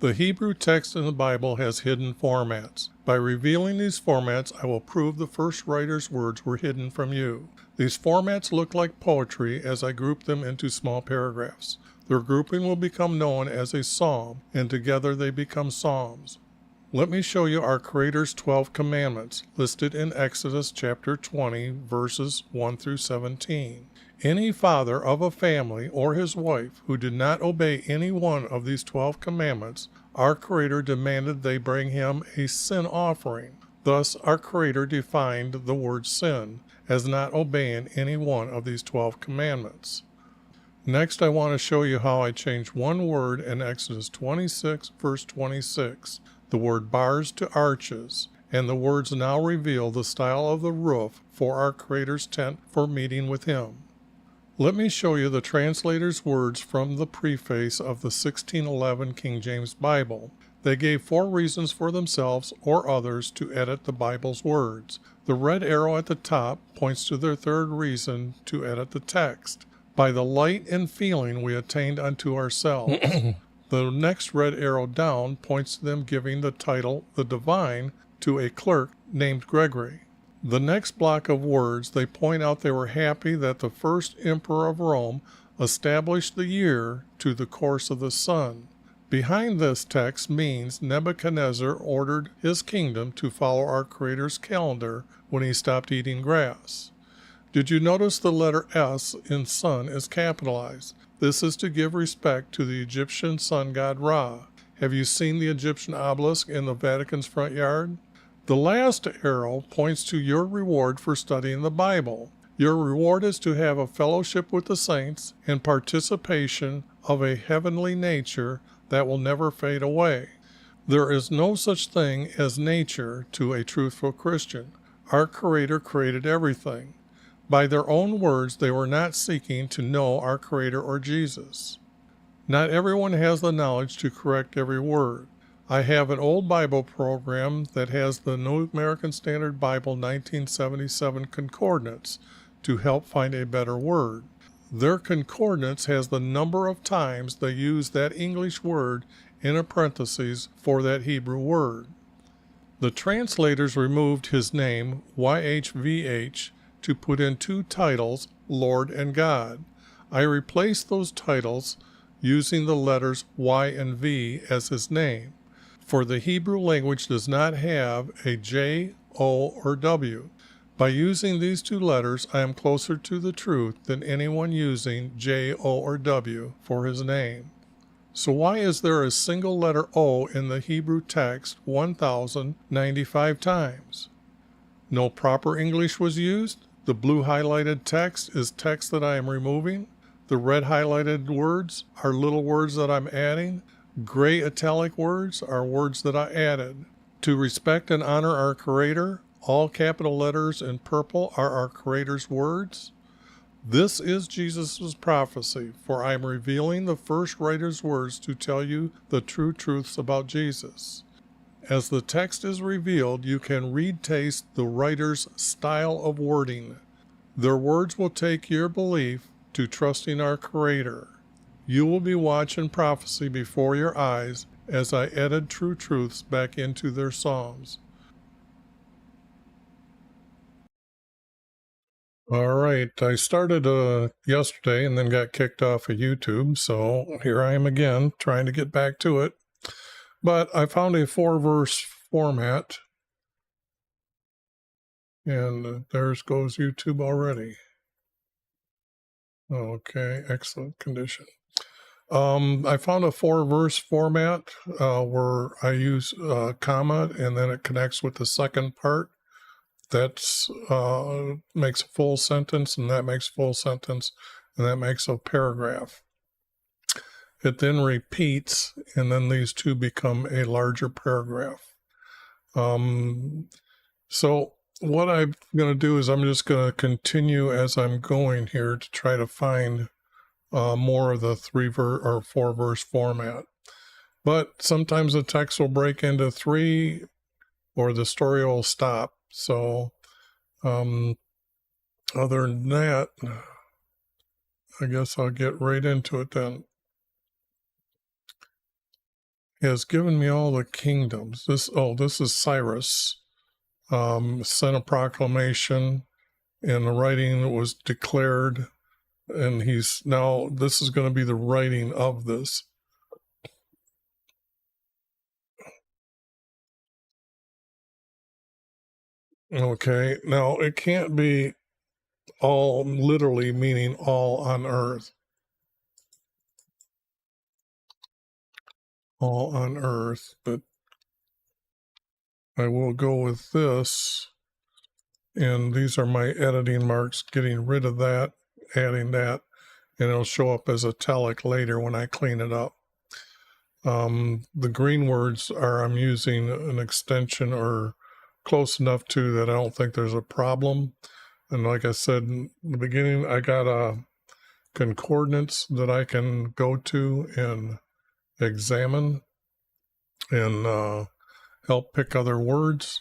The Hebrew text in the Bible has hidden formats. By revealing these formats, I will prove the first writer's words were hidden from you. These formats look like poetry as I group them into small paragraphs. Their grouping will become known as a psalm, and together they become psalms. Let me show you our Creator's 12 commandments, listed in Exodus chapter 20, verses 1 through 17. Any father of a family or his wife who did not obey any one of these 12 commandments, our Creator demanded they bring him a sin offering. Thus, our Creator defined the word sin as not obeying any one of these 12 commandments. Next, I want to show you how I changed one word in Exodus 26, verse 26, the word bars to arches, and the words now reveal the style of the roof for our Creator's tent for meeting with Him. Let me show you the translator's words from the preface of the 1611 King James Bible. They gave 4 reasons for themselves or others to edit the Bible's words. The red arrow at the top points to their 3rd reason to edit the text. By the light and feeling we attained unto ourselves. The next red arrow down points to them giving the title, the Divine, to a clerk named Gregory. The next block of words, they point out they were happy that the first emperor of Rome established the year to the course of the sun. Behind this text means Nebuchadnezzar ordered his kingdom to follow our Creator's calendar when he stopped eating grass. Did you notice the letter S in sun is capitalized? This is to give respect to the Egyptian sun god Ra. Have you seen the Egyptian obelisk in the Vatican's front yard? The last arrow points to your reward for studying the Bible. Your reward is to have a fellowship with the saints and participation of a heavenly nature that will never fade away. There is no such thing as nature to a truthful Christian. Our Creator created everything. By their own words, they were not seeking to know our Creator or Jesus. Not everyone has the knowledge to correct every word. I have an old Bible program that has the New American Standard Bible 1977 concordance to help find a better word. Their concordance has the number of times they use that English word in a parenthesis for that Hebrew word. The translators removed his name, YHVH, to put in 2 titles, Lord and God. I replaced those titles using the letters Y and V as his name, for the Hebrew language does not have a J, O, or W. By using these 2 letters, I am closer to the truth than anyone using J, O, or W for his name. So why is there a single letter O in the Hebrew text 1,095 times? No proper English was used? The blue highlighted text is text that I am removing. The red highlighted words are little words that I'm adding. Gray italic words are words that I added. To respect and honor our Creator, all capital letters in purple are our Creator's words. This is Jesus' prophecy, for I am revealing the first writer's words to tell you the true truths about Jesus. As the text is revealed, you can taste the writer's style of wording. Their words will take your belief to trusting our Creator. You will be watching prophecy before your eyes as I edit true truths back into their psalms. All right, I started yesterday and then got kicked off of YouTube, so here I am again trying to get back to it. But I found a 4-verse format, and there goes YouTube already. Okay, excellent condition. I found a 4-verse format where I use a comma and then it connects with the second part. That's makes a full sentence, and that makes a full sentence, and that makes a paragraph. It then repeats, and then these 2 become a larger paragraph. So what I'm going to do is I'm just going to continue as I'm going here to try to find more of the 4-verse format. But sometimes the text will break into 3 or the story will stop. So other than that, I guess I'll get right into it then. has given me all the kingdoms. This is Cyrus. Sent a proclamation, and the writing was declared, and this is going to be the writing of this. Okay, now it can't be all literally meaning all on earth. All on earth, but I will go with this, and these are my editing marks, getting rid of that, adding that, and it'll show up as italic later when I clean it up. The green words I'm using an extension or close enough to that I don't think there's a problem. And like I said in the beginning, I got a concordance that I can go to and examine and help pick other words.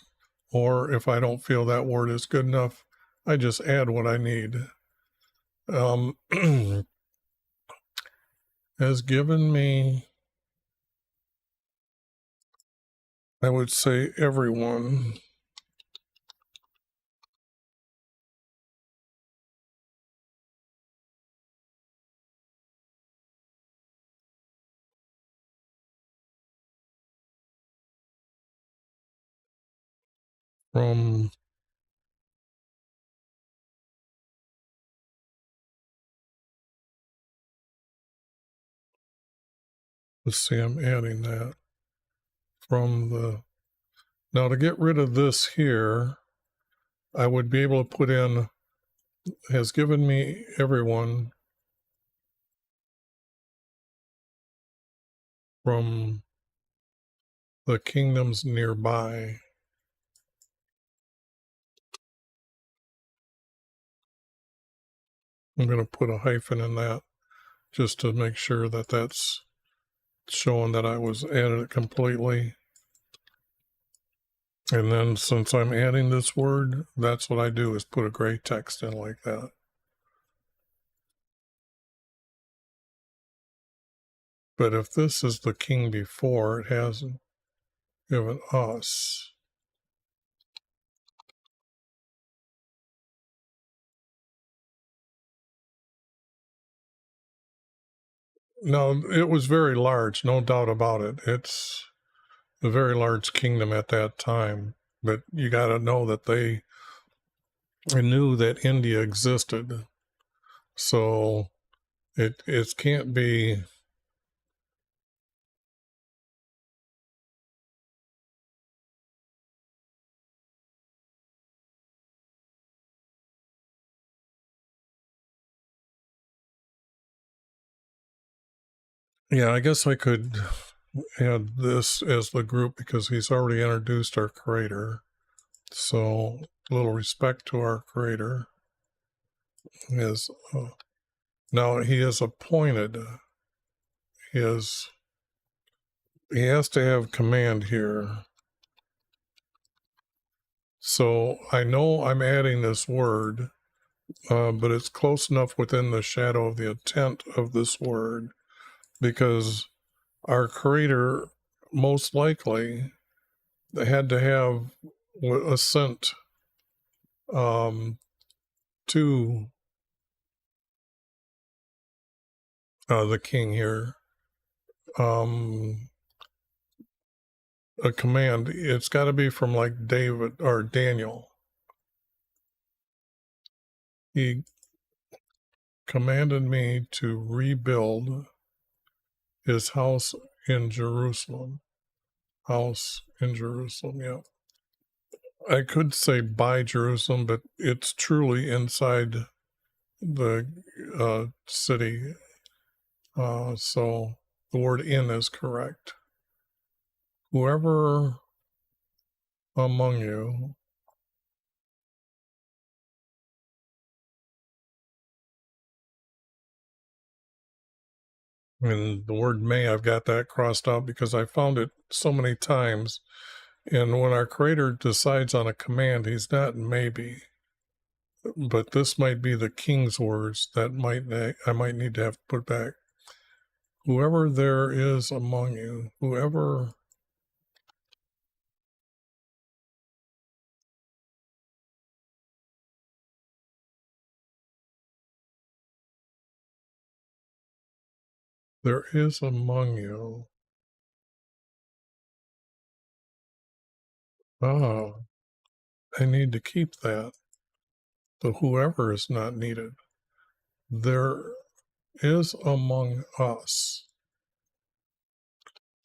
Or if I don't feel that word is good enough, I just add what I need. Has given me, I would say, everyone. From let's see, I'm adding that from the, now to get rid of this here, I would be able to put in, has given me everyone from the kingdoms nearby. I'm going to put a hyphen in that just to make sure that that's showing that I was added it completely. And then since I'm adding this word, that's what I do, is put a gray text in like that. But if this is the king before, it hasn't given us. No, it was very large, no doubt about it. It's a very large kingdom at that time. But you got to know that they knew that India existed. So it can't be. Yeah, I guess I could add this as the group because he's already introduced our creator. So a little respect to our creator. Is now he is appointed. He has to have command here. So I know I'm adding this word, but it's close enough within the shadow of the intent of this word, because our creator most likely had to have assent to the king here. A command, it's got to be from like David or Daniel. He commanded me to rebuild his house in Jerusalem. House in Jerusalem, yeah. I could say by Jerusalem, but it's truly inside the city. So the word in is correct. Whoever among you and the word may, I've got that crossed out because I found it so many times. And when our creator decides on a command, he's not maybe. But this might be the king's words that I might need to have put back. Whoever there is among you, whoever there is among you. Ah, I need to keep that. The whoever is not needed. There is among us.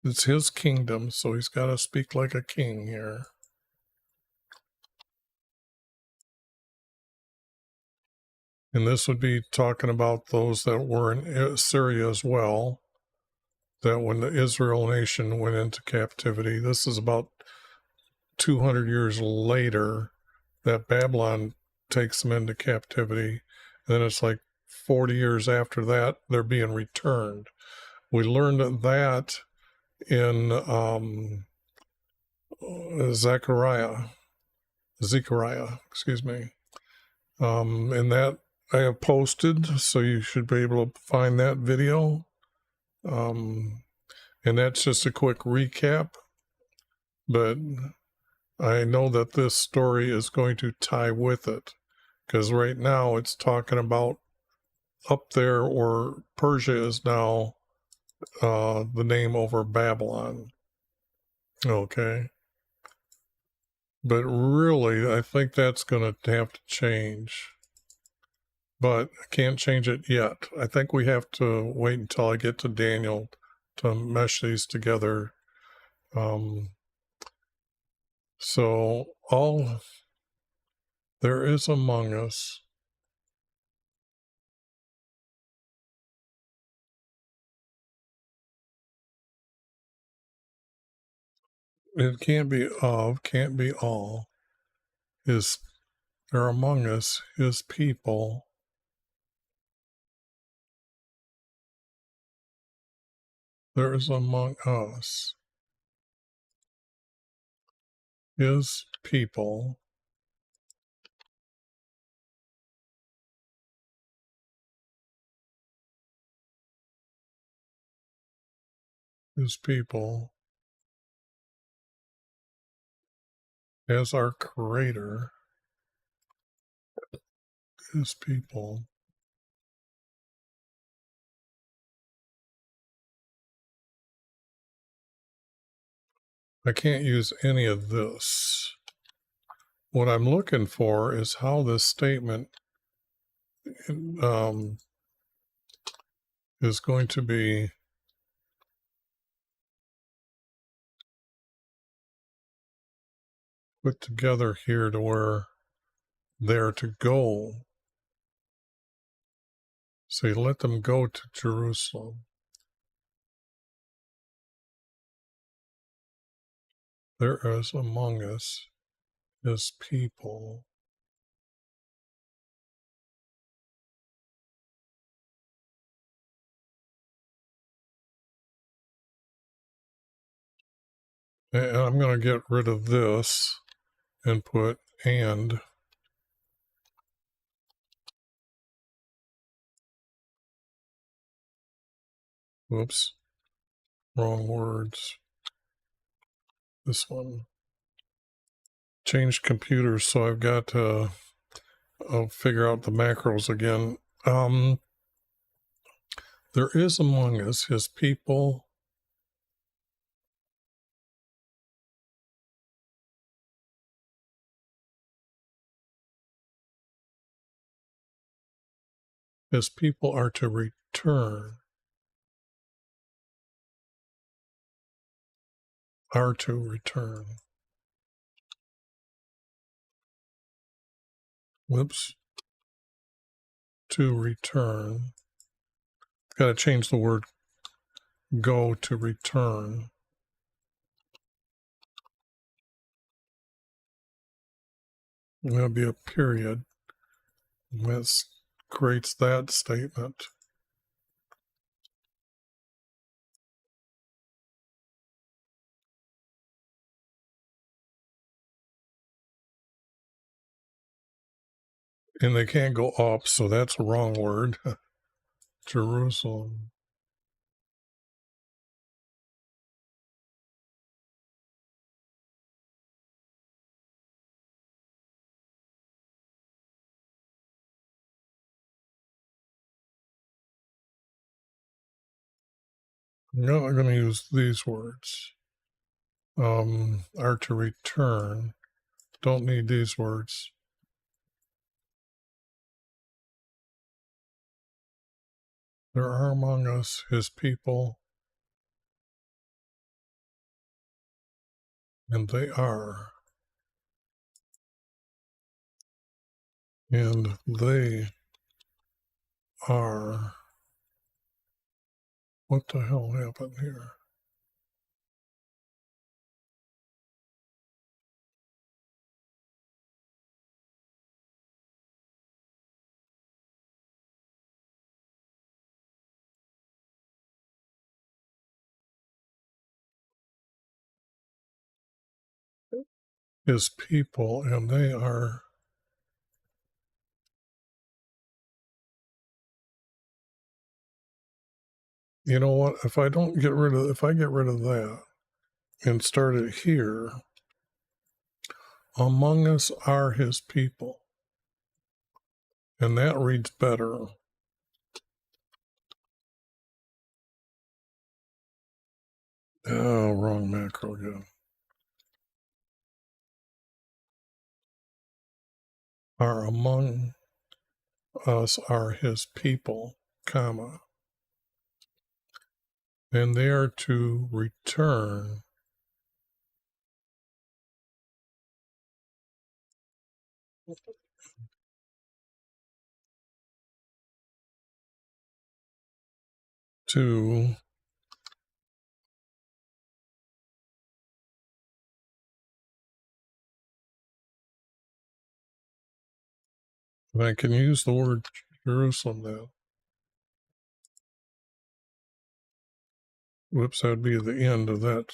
It's his kingdom, so he's got to speak like a king here. And this would be talking about those that were in Syria as well, that when the Israel nation went into captivity, this is about 200 years later that Babylon takes them into captivity. And then it's like 40 years after that, they're being returned. We learned that in Zechariah, excuse me. And that I have posted, so you should be able to find that video. And that's just a quick recap, but I know that this story is going to tie with it, because right now it's talking about up there where Persia is now the name over Babylon. Okay. But really, I think that's going to have to change. But I can't change it yet. I think we have to wait until I get to Daniel to mesh these together. So all there is among us. It can't be of, can't be all. Is there among us, his people. There is among us, his people. His people as our creator. His people. I can't use any of this. What I'm looking for is how this statement is going to be put together here to where they're to go. Say, let them go to Jerusalem. There is among us his people. And I'm going to get rid of this and put and. Whoops, wrong words. This one. Change computers, so I've got to figure out the macros again. There is among us his people. His people are to return. Are to return. Whoops. To return. Got to change the word go to return. There'll be a period. That creates that statement. And they can't go up, so that's a wrong word. Jerusalem. No, I'm going to use these words. Are to return. Don't need these words. There are among us his people, and they are. And they are. What the hell happened here? His people, and they are. You know what? If I get rid of that and start it here, among us are his people. And that reads better. Oh, wrong macro again. Are among us are his people, comma, and they are to return to and I can use the word Jerusalem now. Whoops, that'd be the end of that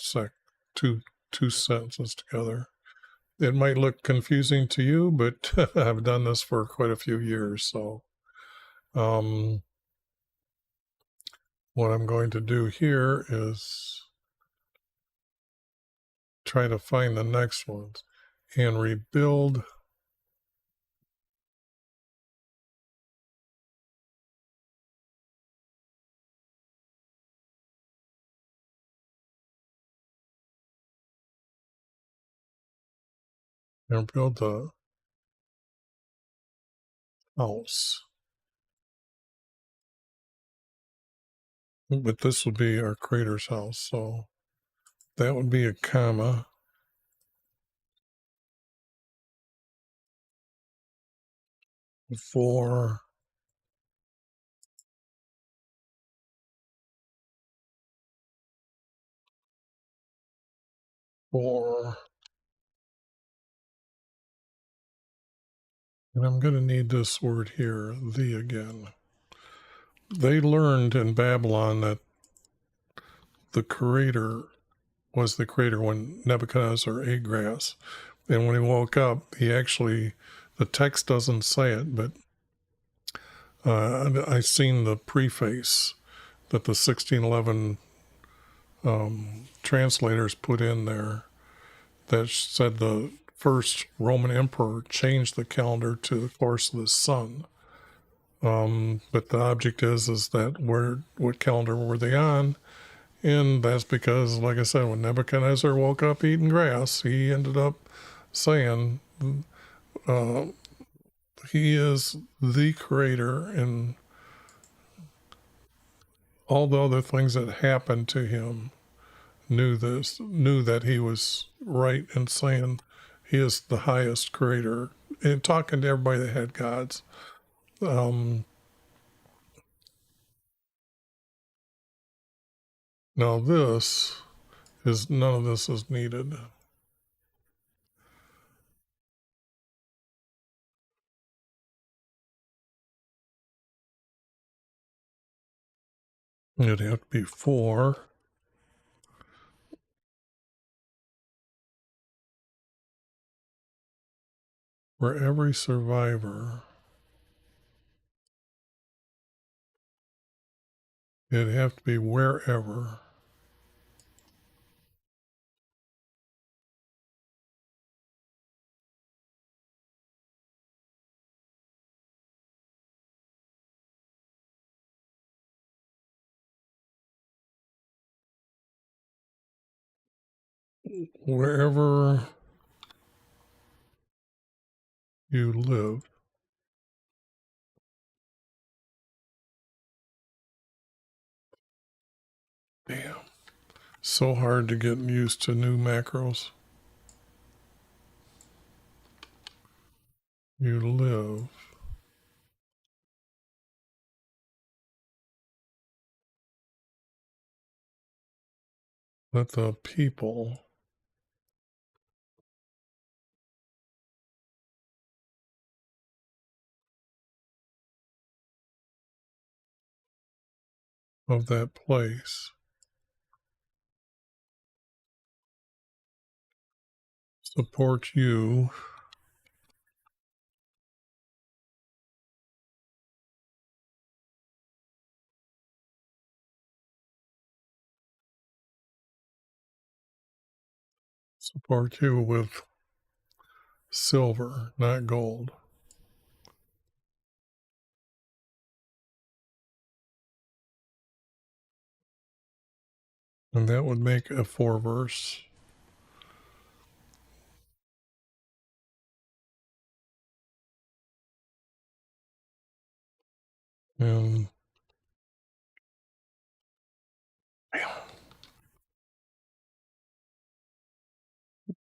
two sentences together. It might look confusing to you, but I've done this for quite a few years. So what I'm going to do here is try to find the next ones and rebuild the house. But this would be our creator's house. So that would be a comma. For and I'm going to need this word here, the again. They learned in Babylon that the creator was the creator when Nebuchadnezzar ate grass. And when he woke up, the text doesn't say it, but I seen the preface that the 1611 translators put in there that said the first Roman emperor changed the calendar to the course of the sun. But the object is that what calendar were they on? And that's because, like I said, when Nebuchadnezzar woke up eating grass, he ended up saying he is the creator, and all the other things that happened to him knew that he was right in saying he is the highest creator, and talking to everybody that had gods. Now none of this is needed. It'd have to be for every survivor. It'd have to be wherever. wherever you live. Damn. So hard to get used to new macros. You live. Let the people of that place support you with silver, not gold. And that would make a 4-verse. And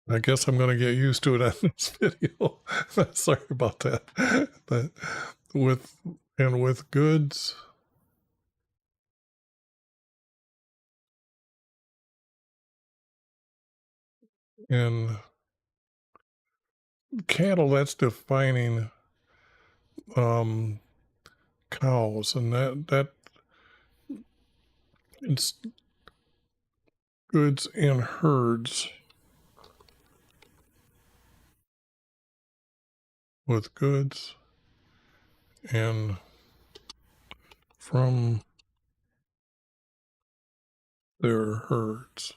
I guess I'm going to get used to it on this video. Sorry about that. But with goods and cattle, that's defining um, cows, and that it's goods and herds. With goods and from their herds.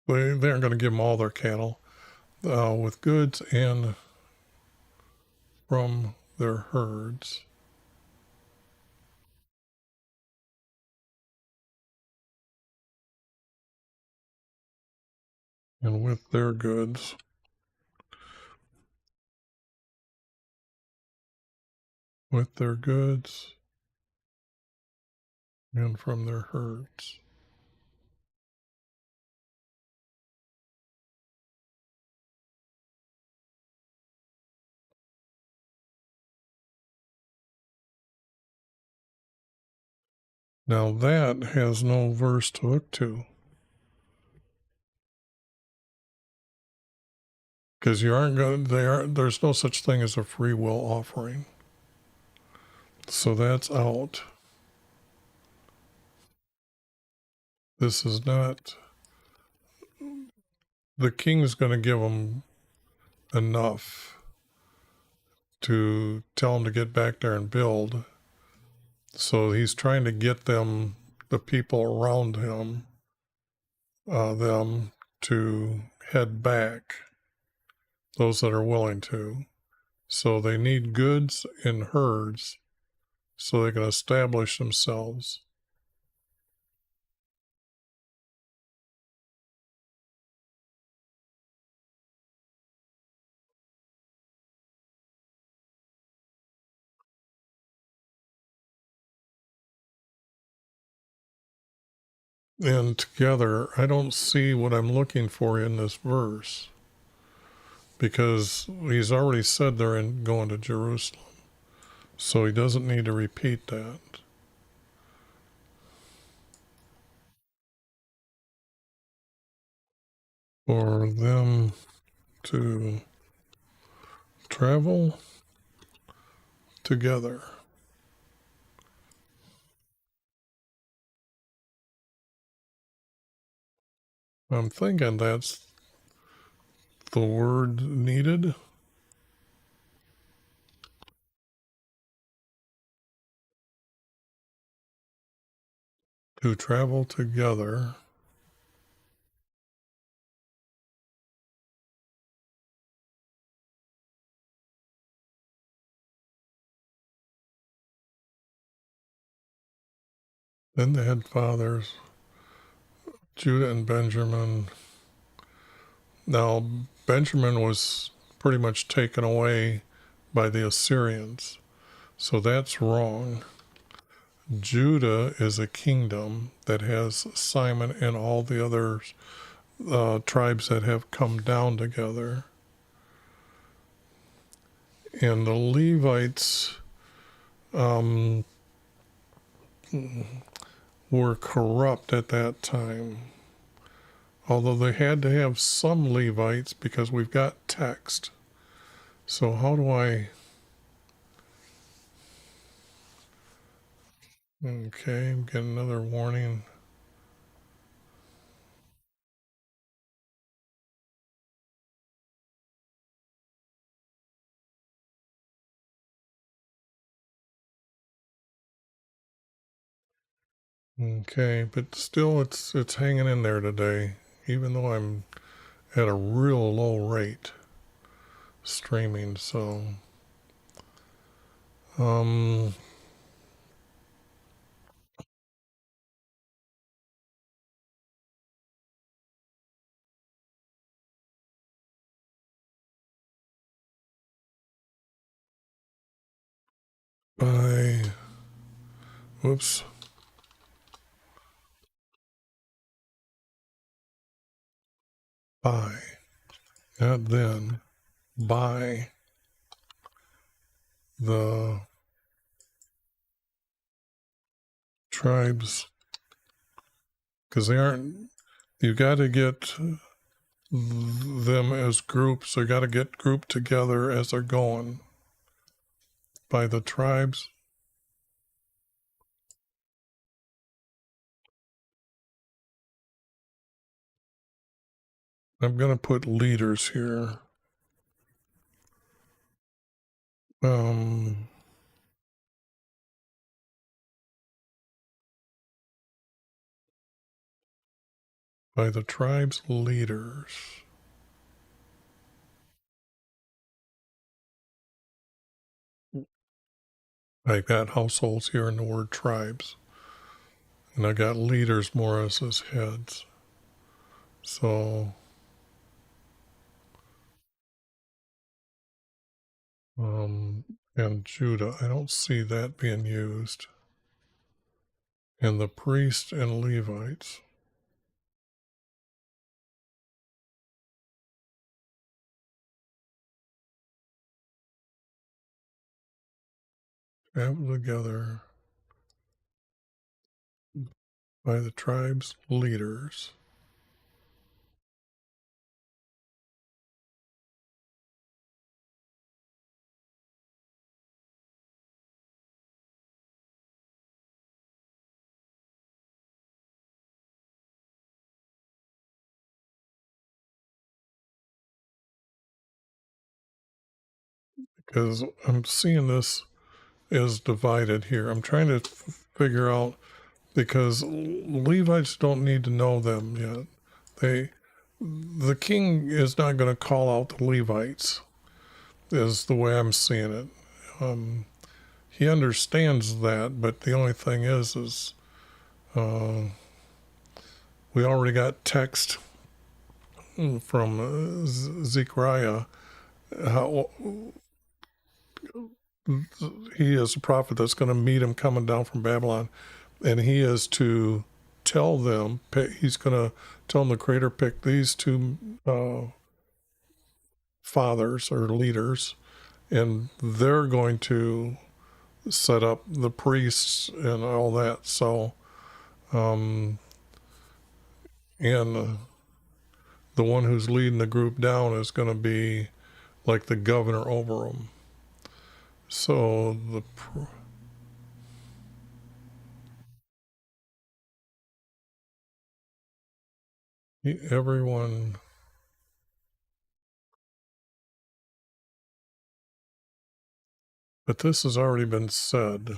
They aren't going to give them all their cattle. With goods and from their herds. And with their goods. With their goods and from their herds. Now that has no verse to look to. Because you aren't going there's no such thing as a free will offering. So that's out. This is not, the king's going to give them enough to tell them to get back there and build. So he's trying to get them, the people around him, them to head back, those that are willing to. So they need goods and herds so they can establish themselves. And together, I don't see what I'm looking for in this verse because he's already said they're going to Jerusalem. So he doesn't need to repeat that. For them to travel together. I'm thinking that's the word needed. To travel together. Then they had fathers, Judah and Benjamin. Now, Benjamin was pretty much taken away by the Assyrians, so that's wrong. Judah is a kingdom that has Simon and all the other tribes that have come down together. And the Levites were corrupt at that time, although they had to have some Levites because we've got text. So how do I... Okay, get another warning. Okay, but still it's hanging in there today, even though I'm at a real low rate streaming. So um by whoops, by, not then, by the tribes, because they aren't, you got to get them as groups. They got to get grouped together as they're going by the tribes. I'm going to put leaders here. Um, by the tribes leaders. I got households here in the word tribes, and I got leaders more as his heads. So, um, and Judah, I don't see that being used. And the priests and Levites. Travel together by the tribes leaders. Because I'm seeing this as divided here. I'm trying to figure out, because Levites don't need to know them yet. The king is not going to call out the Levites, is the way I'm seeing it. He understands that, but the only thing is we already got text from Zechariah how he is a prophet that's going to meet him coming down from Babylon, and he is to tell them, he's going to tell them the Creator picked these two fathers or leaders, and they're going to set up the priests and all that. So, and the one who's leading the group down is going to be like the governor over them. So everyone, but this has already been said.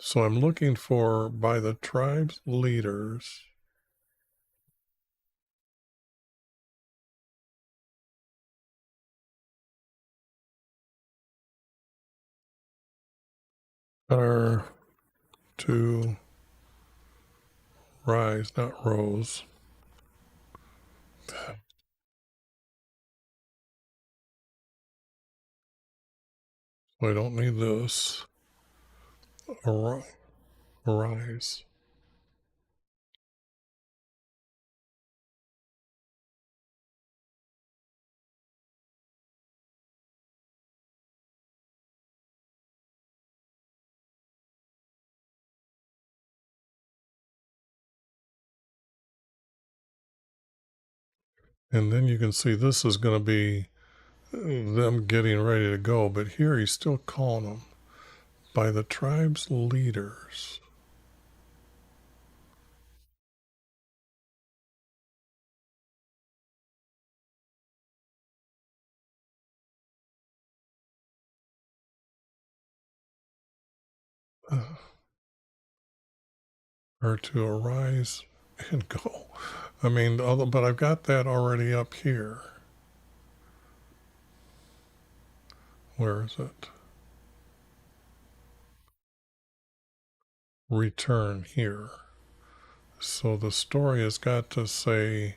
So I'm looking for by the tribes leaders. Are to rise, not rose. So I don't need this. Arise. And then you can see this is going to be them getting ready to go. But here he's still calling them by the tribe's leaders. Are to arise and go. I mean, but I've got that already up here. Where is it? Return here. So the story has got to say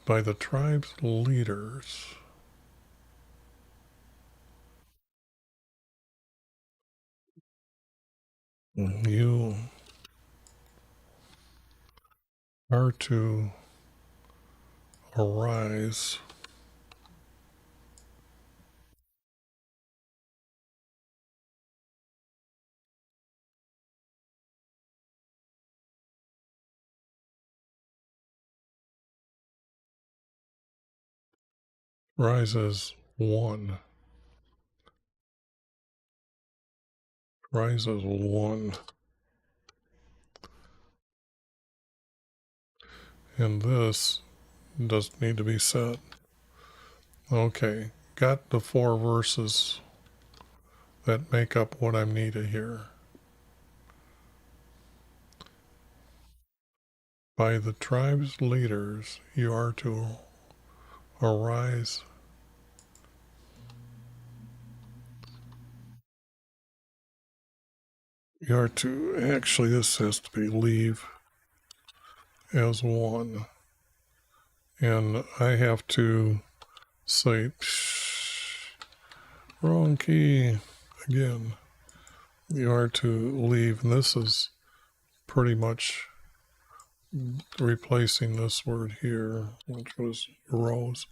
by the tribe's leaders. You are to arise rise as one. Rise as one. And this doesn't need to be said. Okay, got the 4 verses that make up what I'm needed here. By the tribe's leaders, you are to arise. You are to, actually, this has to be leave as one. And I have to say, wrong key again. You are to leave. And this is pretty much replacing this word here, which was rose.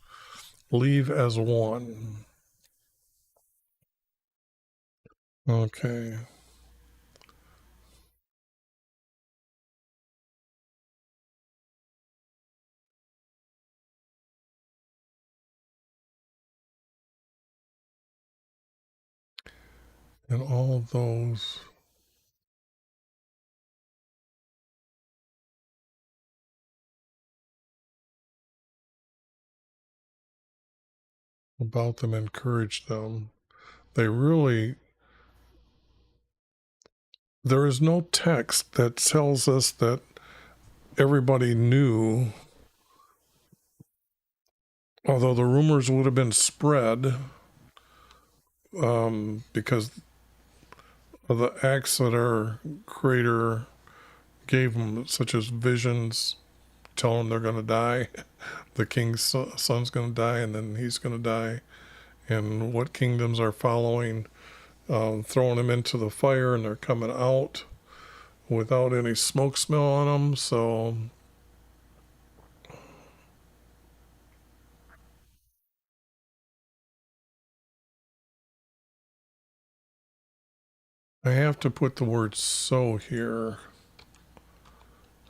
Leave as one. Okay. And all those about them encourage them. They really, there is no text that tells us that everybody knew, although the rumors would have been spread because of the acts that our Creator gave them, such as visions, telling them they're going to die, the king's son's going to die, and then he's going to die, and what kingdoms are following, throwing them into the fire, and they're coming out without any smoke smell on them. So I have to put the word so here.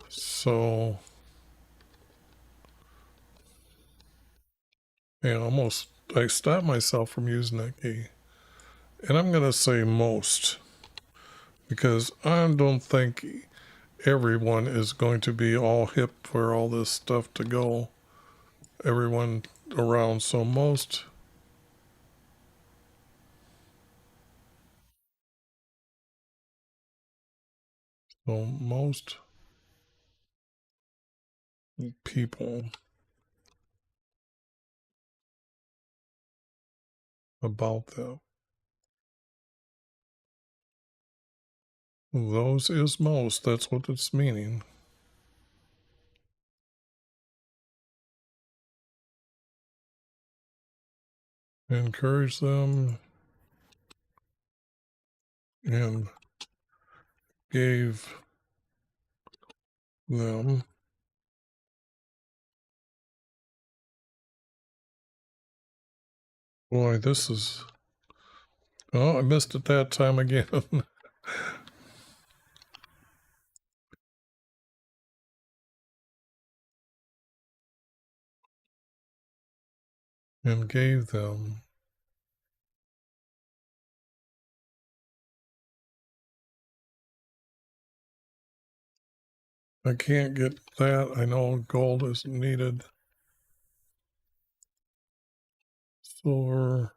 So I stopped myself from using that key. And I'm going to say most, because I don't think everyone is going to be all hip for all this stuff to go. Everyone around. So most people about them Those is most. That's what it's meaning. Encourage them and gave them. Boy, this is. Oh, I missed it that time again. And gave them. I can't get that. I know gold is needed. Silver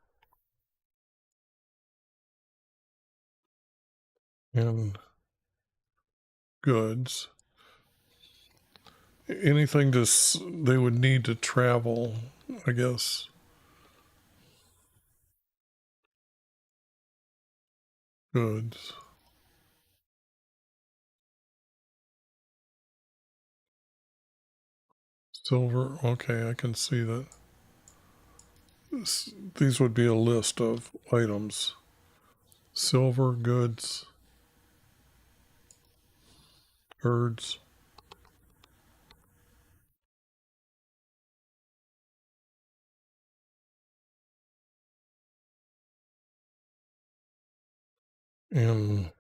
and goods. Anything they would need to travel, I guess. Goods. Silver. Okay, I can see that. These would be a list of items. Silver, goods, herds. And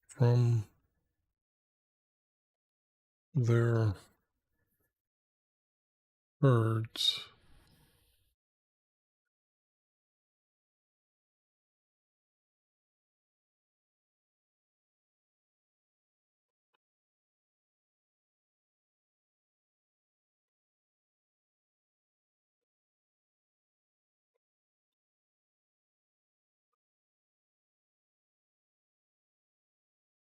from their herds.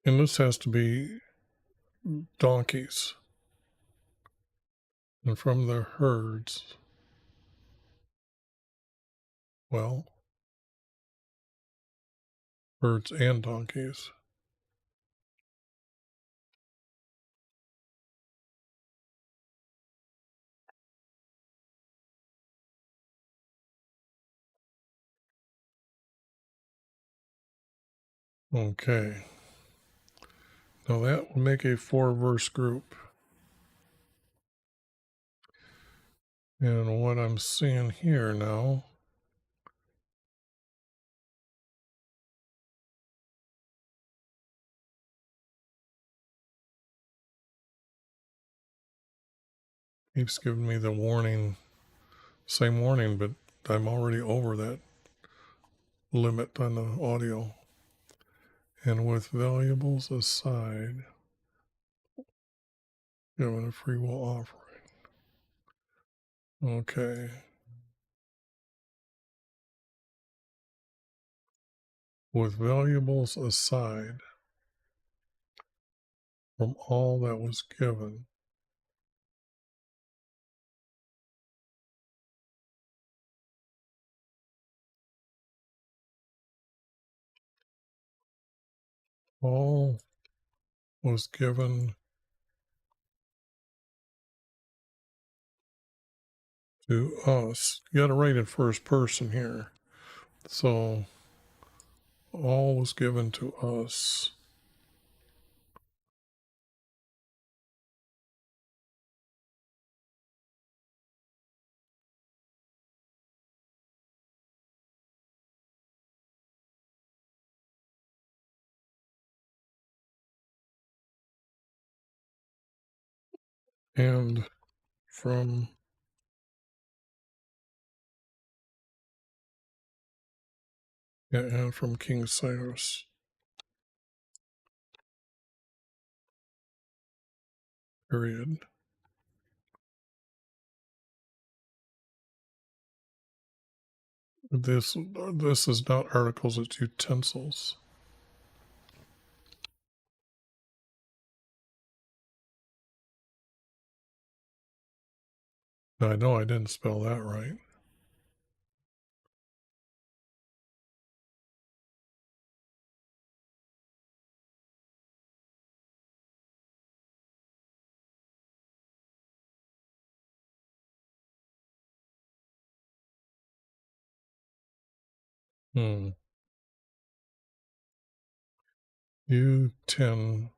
And this has to be donkeys. And from their herds. Well, herds and donkeys. Okay. Now that will make a 4-verse group. And what I'm seeing here now keeps giving me the warning, same warning, but I'm already over that limit on the audio. And with valuables aside, given a free will offering. Okay. With valuables aside from all that was given. All was given to us. You got to write in first person here. So, all was given to us. And from and from King Cyrus. Period. This is not articles, it's utensils. Now, I know I didn't spell that right. Hmm. U10.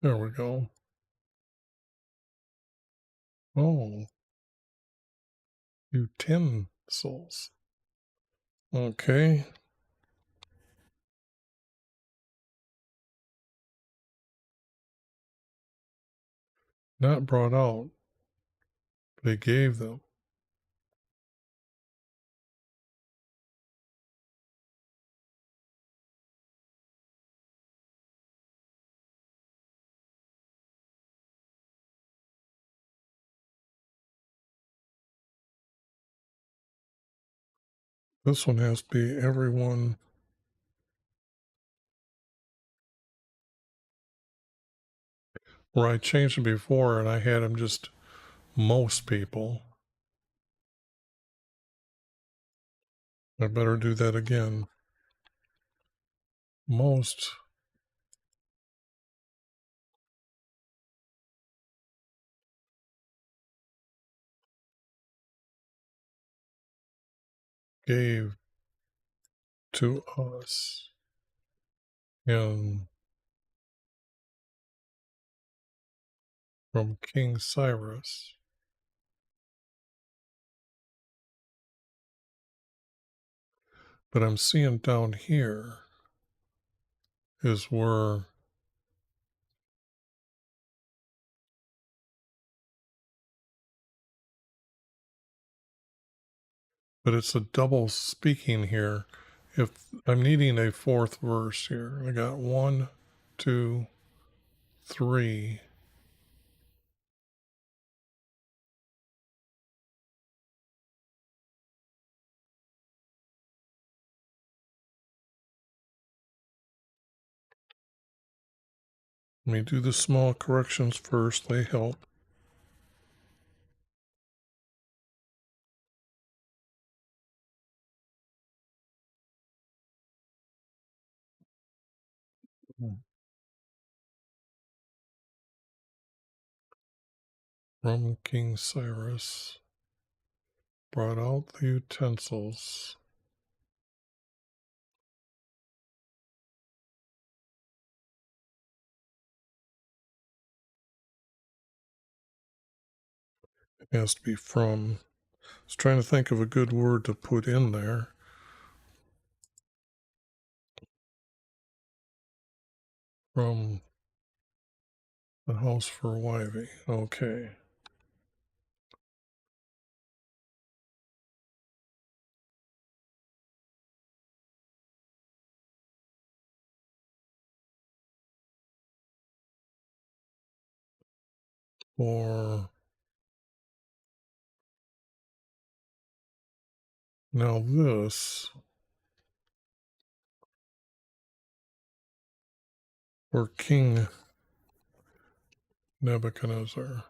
There we go. Oh, utensils. Okay. Not brought out. They gave them. This one has to be everyone. Where I changed it before and I had them just most people. I better do that again. Most gave to us in from King Cyrus. But I'm seeing down here is where but it's a double speaking here. If I'm needing a fourth verse here, I got 1, 2, 3. Let me do the small corrections first, they help. From King Cyrus brought out the utensils it has to be from. I was trying to think of a good word to put in there. From the house for Wivey. Okay. For now this for King Nebuchadnezzar.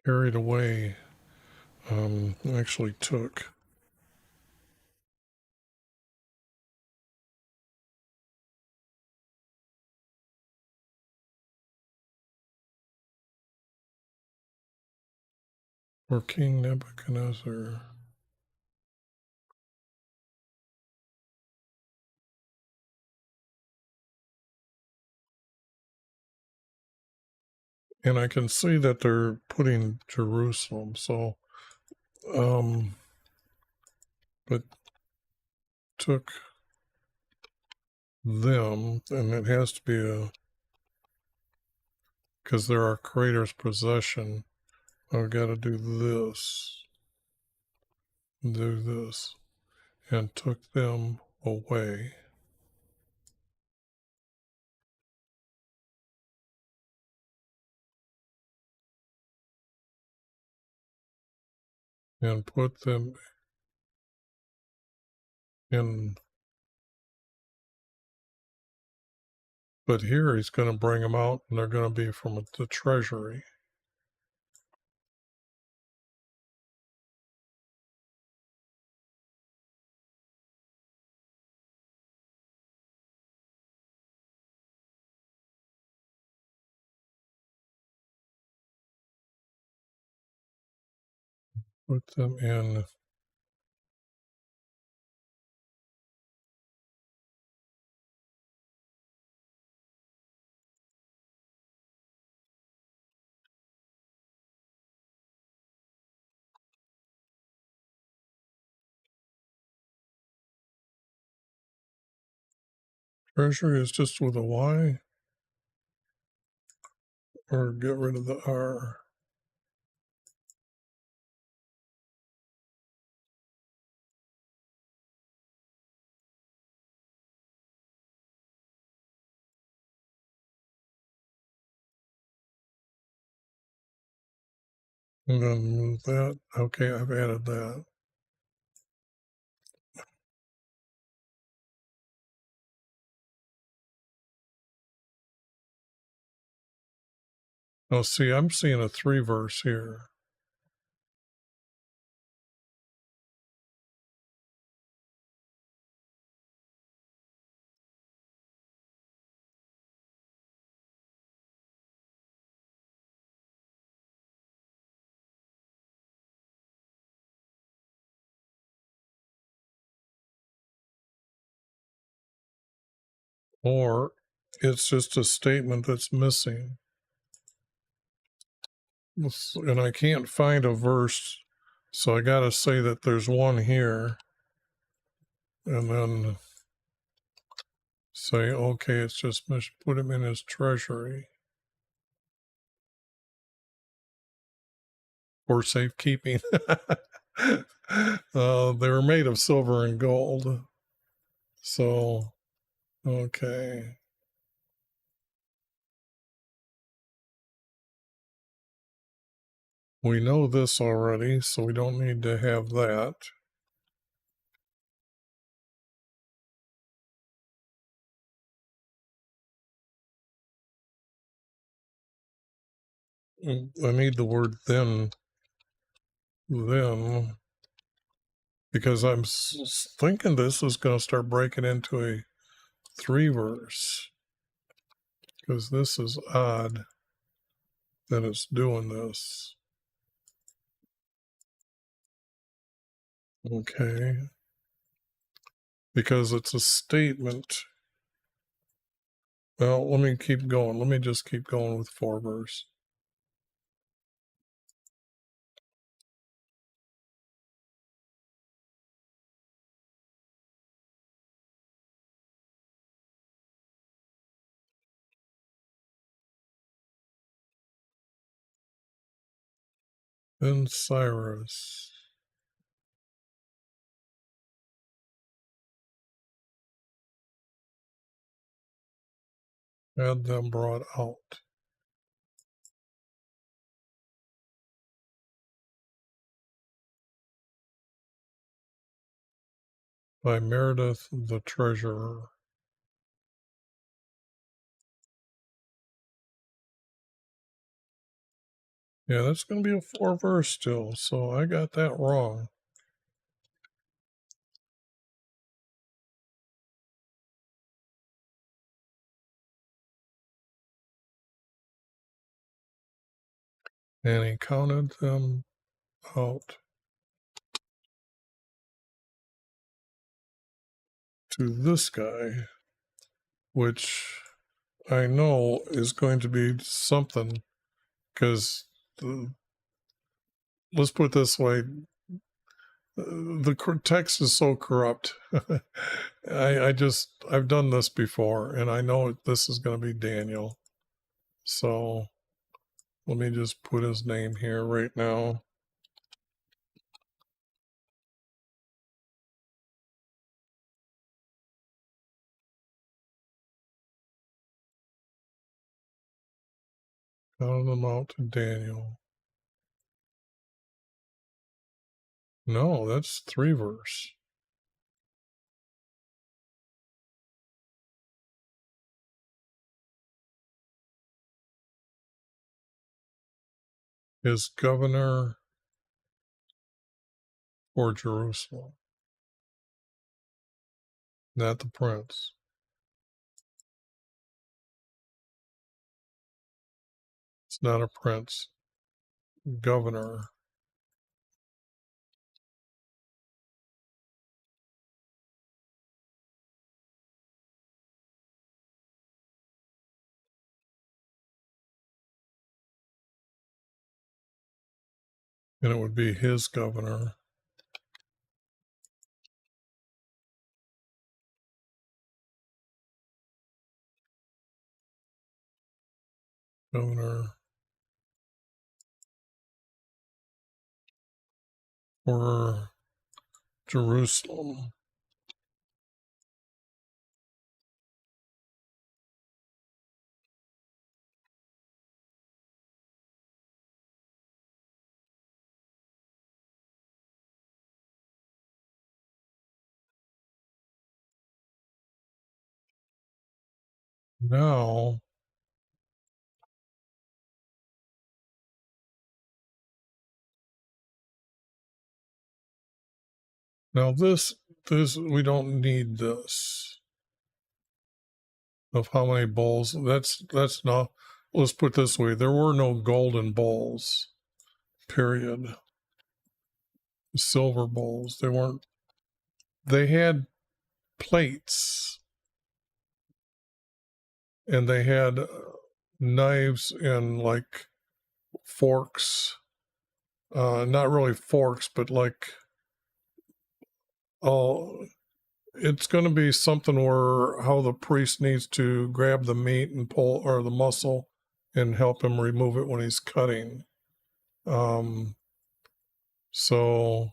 Carried away, actually took. For King Nebuchadnezzar. And I can see that they're putting Jerusalem, so but took them, and it has to be a because they're our creator's possession. I've got to do this, and took them away. And put them in But here he's going to bring them out, and they're going to be from the treasury. Put them in. Treasury is just with a Y, or get rid of the R. And then move that. Okay, I've added that. Now see, I'm seeing a 3 verse here. Or it's just a statement that's missing. And I can't find a verse, so I got to say that there's one here, and then say, okay, it's just put him in his treasury for safekeeping. They were made of silver and gold. So, okay. We know this already, so we don't need to have that. I need the word then, because I'm thinking this is going to start breaking into a 3 verse, because this is odd that it's doing this. Okay. Because it's a statement. Well, let me keep going. Let me just keep going with 4 verse. Then Cyrus had them brought out. By Meredith the treasurer. Yeah, that's going to be a 4 verse still, so I got that wrong. And he counted them out to this guy, which I know is going to be something, because let's put it this way, the text is so corrupt. I've done this before, and I know this is going to be Daniel. So let me just put his name here right now. Counted them out to Daniel. No, that's 3 verse. His governor for Jerusalem. Not the prince. It's not a prince. Governor. And it would be his governor. Governor for Jerusalem. Now, this we don't need this of how many bowls. That's not. Let's put it this way: there were no golden bowls. Period. Silver bowls. They weren't. They had plates, and they had knives and like forks. Not really forks, but like it's going to be something where how the priest needs to grab the meat and pull, or the muscle, and help him remove it when he's cutting. So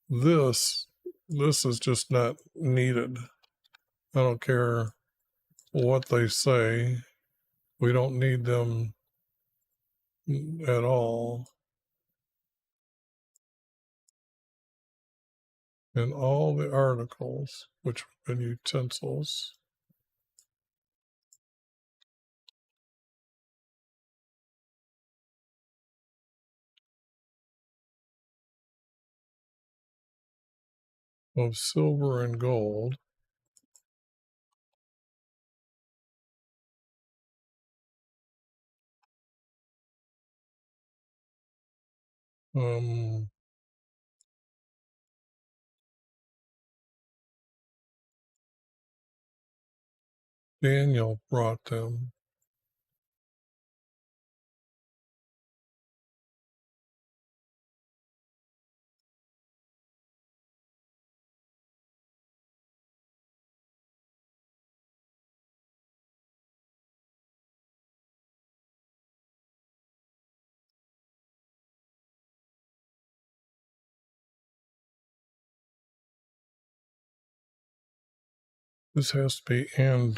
this is just not needed. I don't care what they say. We don't need them at all. And all the articles, which have been utensils. Of silver and gold. Daniel brought them. This has to be and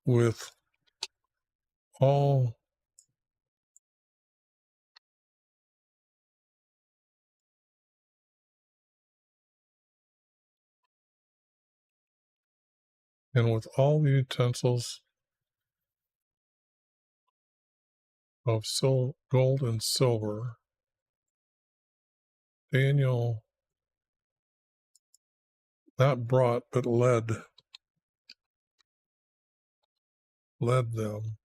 with all the utensils of gold and silver. Daniel not brought, but led them.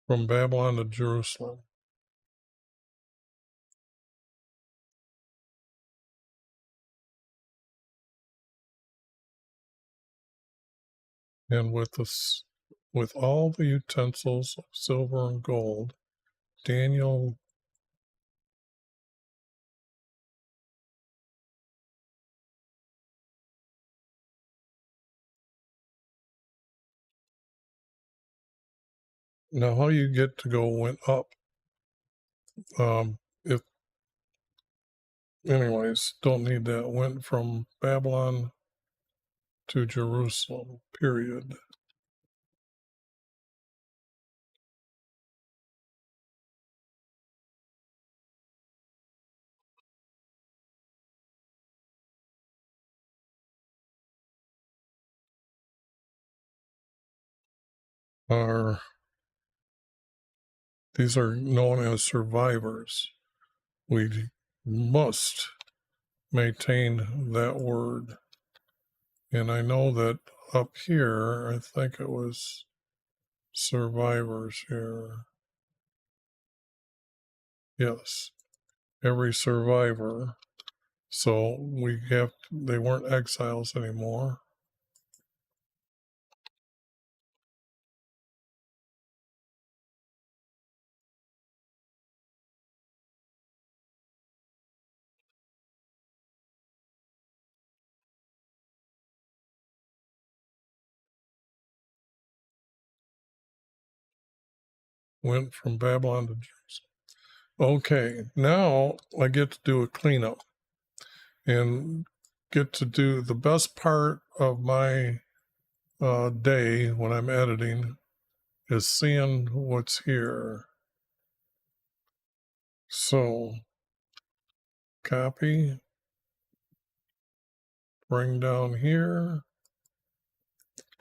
From Babylon to Jerusalem. And with all the utensils of silver and gold, Daniel now how you get to go went up. If anyways, don't need that. Went from Babylon to Jerusalem, period. are, these are known as survivors. We must maintain that word. And I know that up here, I think it was survivors here. Yes, every survivor. So they weren't exiles anymore. Went from Babylon to Jerusalem. Okay, now I get to do a cleanup and get to do the best part of my day when I'm editing is seeing what's here. So, copy, bring down here,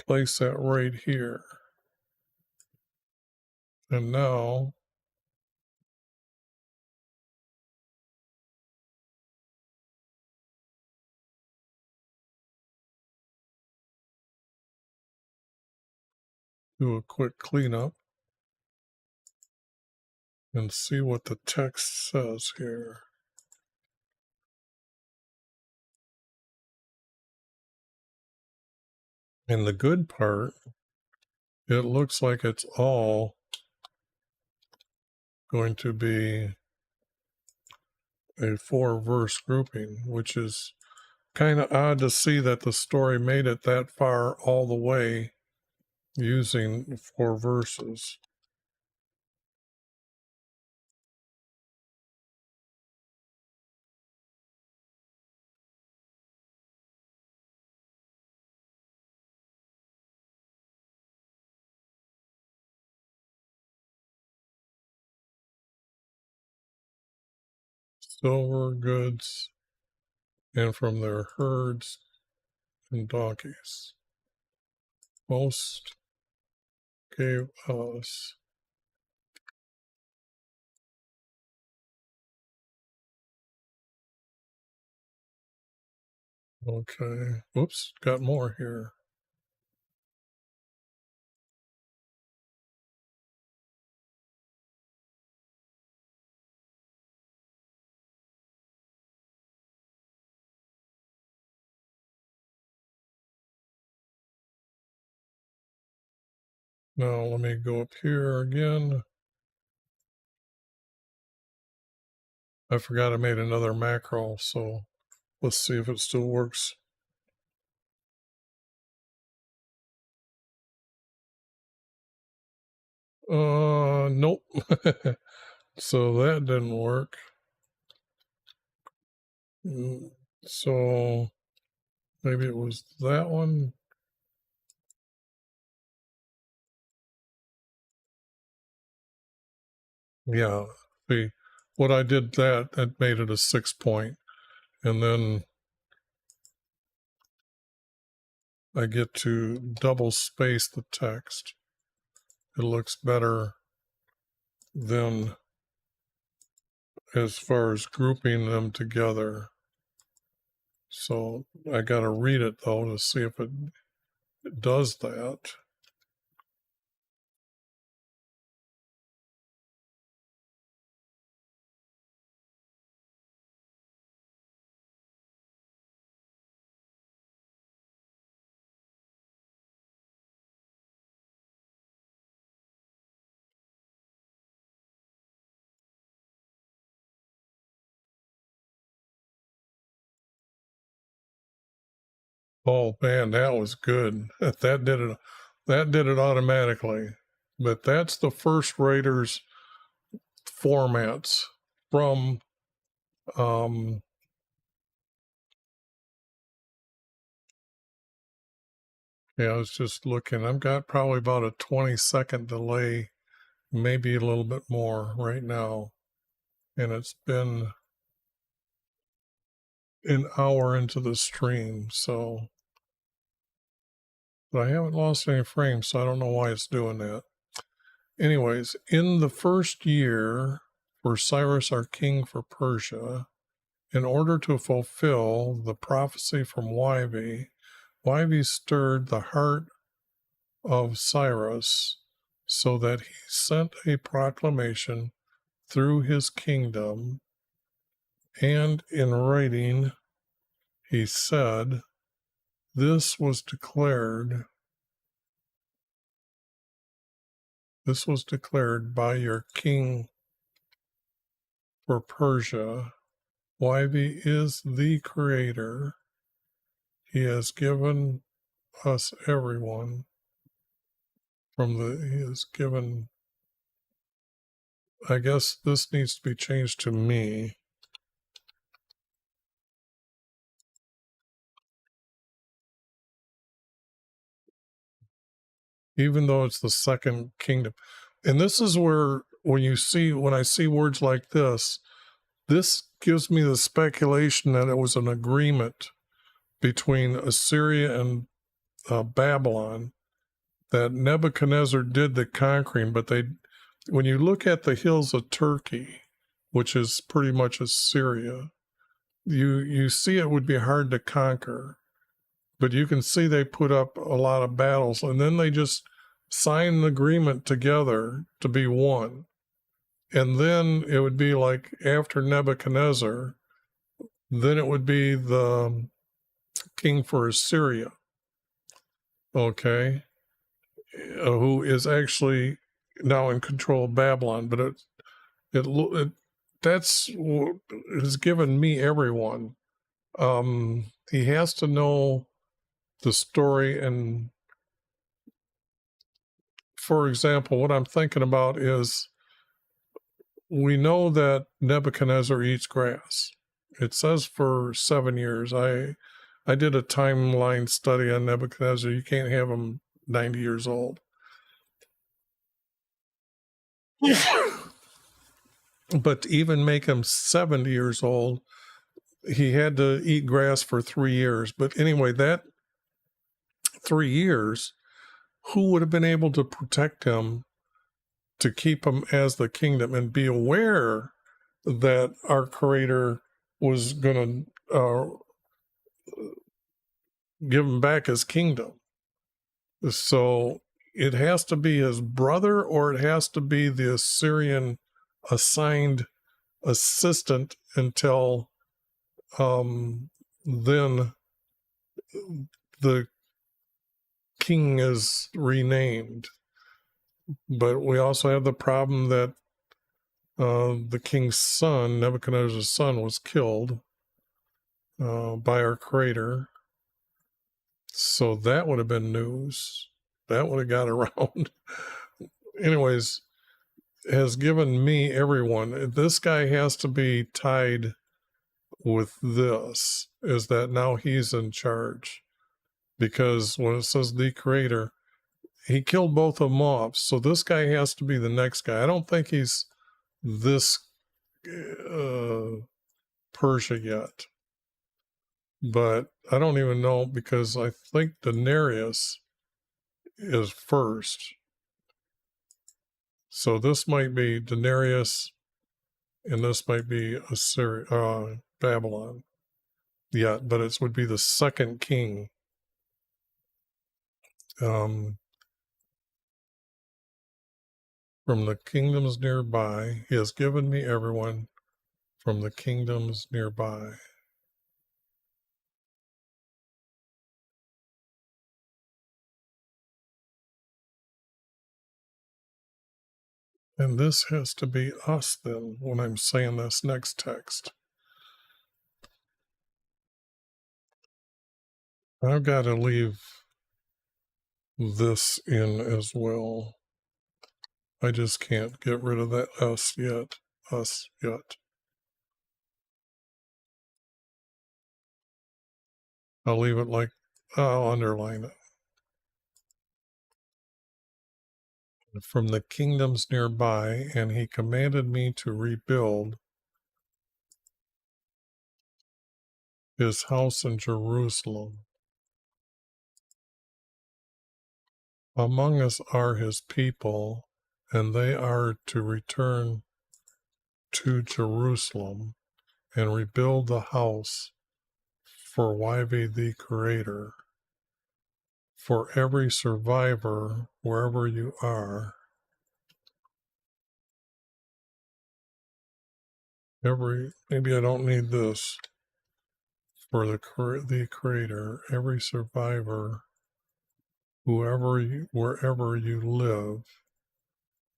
place that right here. And now do a quick cleanup and see what the text says here. And the good part, it looks like it's all going to be a 4-verse grouping, which is kind of odd to see that the story made it that far all the way using 4 verses. Silver goods and from their herds and donkeys. Most gave us okay. Whoops, got more here. Now let me go up here again. I forgot I made another macro, so let's see if it still works. Nope. So that didn't work. So maybe it was that one. Yeah. See, what I did that made it a 6 point. And then I get to double space the text. It looks better than as far as grouping them together. So I got to read it though to see if it does that. Oh man, that was good. That did it. That did it automatically. But that's the first Raiders formats from yeah, I was just looking. I've got probably about a 20-second delay, maybe a little bit more right now. And it's been an hour into the stream. So But I haven't lost any frames, so I don't know why it's doing that. Anyways, in the first year for Cyrus our king for Persia, in order to fulfill the prophecy from Wyvie stirred the heart of Cyrus so that he sent a proclamation through his kingdom, and in writing he said, This was declared by your king for Persia. Wyvie is the creator. He has given us everyone he has given, I guess this needs to be changed to me. Even though it's the second kingdom. And this is where, when I see words like this gives me the speculation that it was an agreement between Assyria and Babylon, that Nebuchadnezzar did the conquering, but when you look at the hills of Turkey, which is pretty much Assyria, you see it would be hard to conquer, but you can see they put up a lot of battles, and then they just sign an agreement together to be one. And then it would be like after Nebuchadnezzar, then it would be the king for Assyria, okay, who is actually now in control of Babylon. But that's what has given me everyone. He has to know the story. And for example, what I'm thinking about is, we know that Nebuchadnezzar eats grass. It says for 7 years. I did a timeline study on Nebuchadnezzar. You can't have him 90 years old. But to even make him 70 years old, he had to eat grass for 3 years. But anyway, that 3 years, who would have been able to protect him, to keep him as the kingdom, and be aware that our Creator was going to give him back his kingdom? So it has to be his brother, or it has to be the Assyrian assigned assistant until then the king is renamed. But we also have the problem that the king's son, Nebuchadnezzar's son, was killed by our Creator. So that would have been news. That would have got around. Anyways, has given me everyone. This guy has to be tied with this, is that now he's in charge. Because when it says the Creator, he killed both of them off. So this guy has to be the next guy. I don't think he's this Persia yet. But I don't even know, because I think Daenerys is first. So this might be Daenerys, and this might be Babylon. Yeah, but it would be the second king. From the kingdoms nearby, he has given me everyone from the kingdoms nearby. And this has to be us then, when I'm saying this next text. I've got to leave this in as well. I just can't get rid of that us yet. I'll leave it like, I'll underline it. From the kingdoms nearby, and he commanded me to rebuild his house in Jerusalem. Among us are his people, and they are to return to Jerusalem and rebuild the house for Yahweh the Creator. For every survivor, wherever you are, maybe I don't need this. For the Creator, every survivor, wherever you live,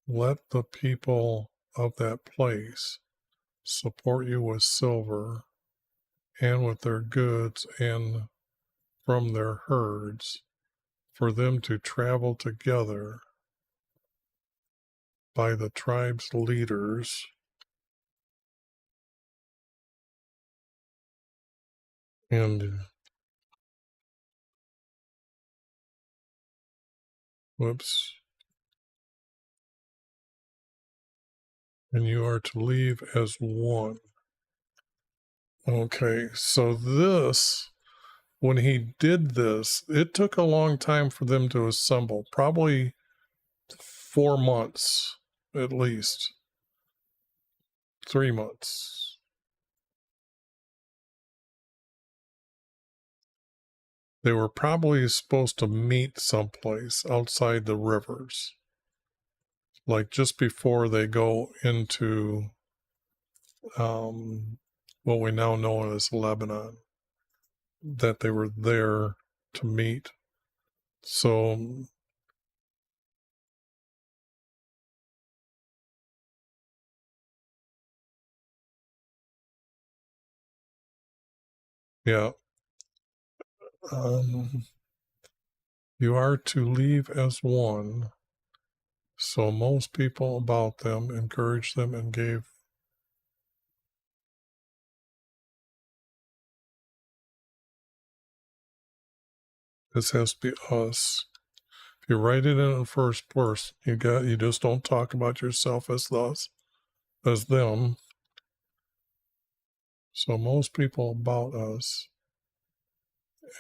let the people of that place support you with silver and with their goods and from their herds, for them to travel together by the tribe's leaders and and you are to leave as one. Okay, so when he did this, it took a long time for them to assemble, probably 4 months at least, 3 months. They were probably supposed to meet someplace outside the rivers, like just before they go into what we now know as Lebanon, that they were there to meet. So, yeah, you are to leave as one. So most people about them encouraged them and gave. This has to be us. If you write it in the first person, you just don't talk about yourself as them. So most people about us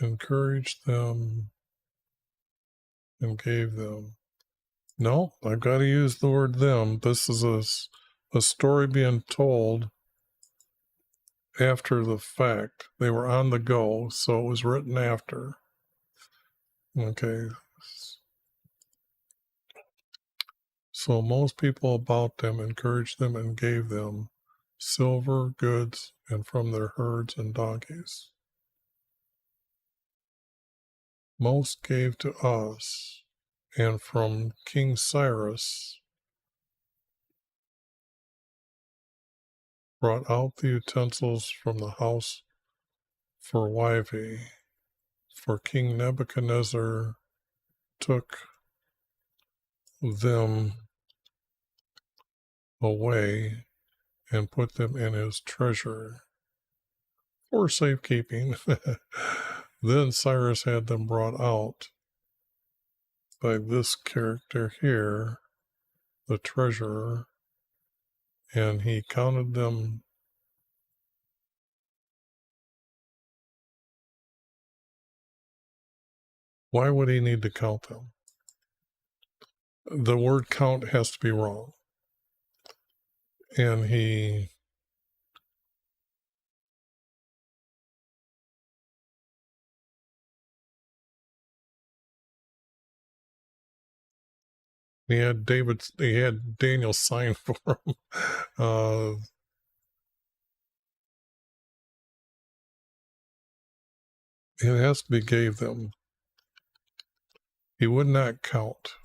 encouraged them and gave them. No, I've got to use the word them. This is a story being told after the fact. They were on the go, so it was written after. Okay. So most people about them encouraged them and gave them silver, goods, and from their herds and donkeys. Most gave to us, and from King Cyrus brought out the utensils from the house for Yahweh. For King Nebuchadnezzar took them away and put them in his treasury for safekeeping. Then Cyrus had them brought out by this character here, the treasurer, and he counted them. Why would he need to count them? The word count has to be wrong. And he had Daniel sign for him. It has to be gave them. He would not count.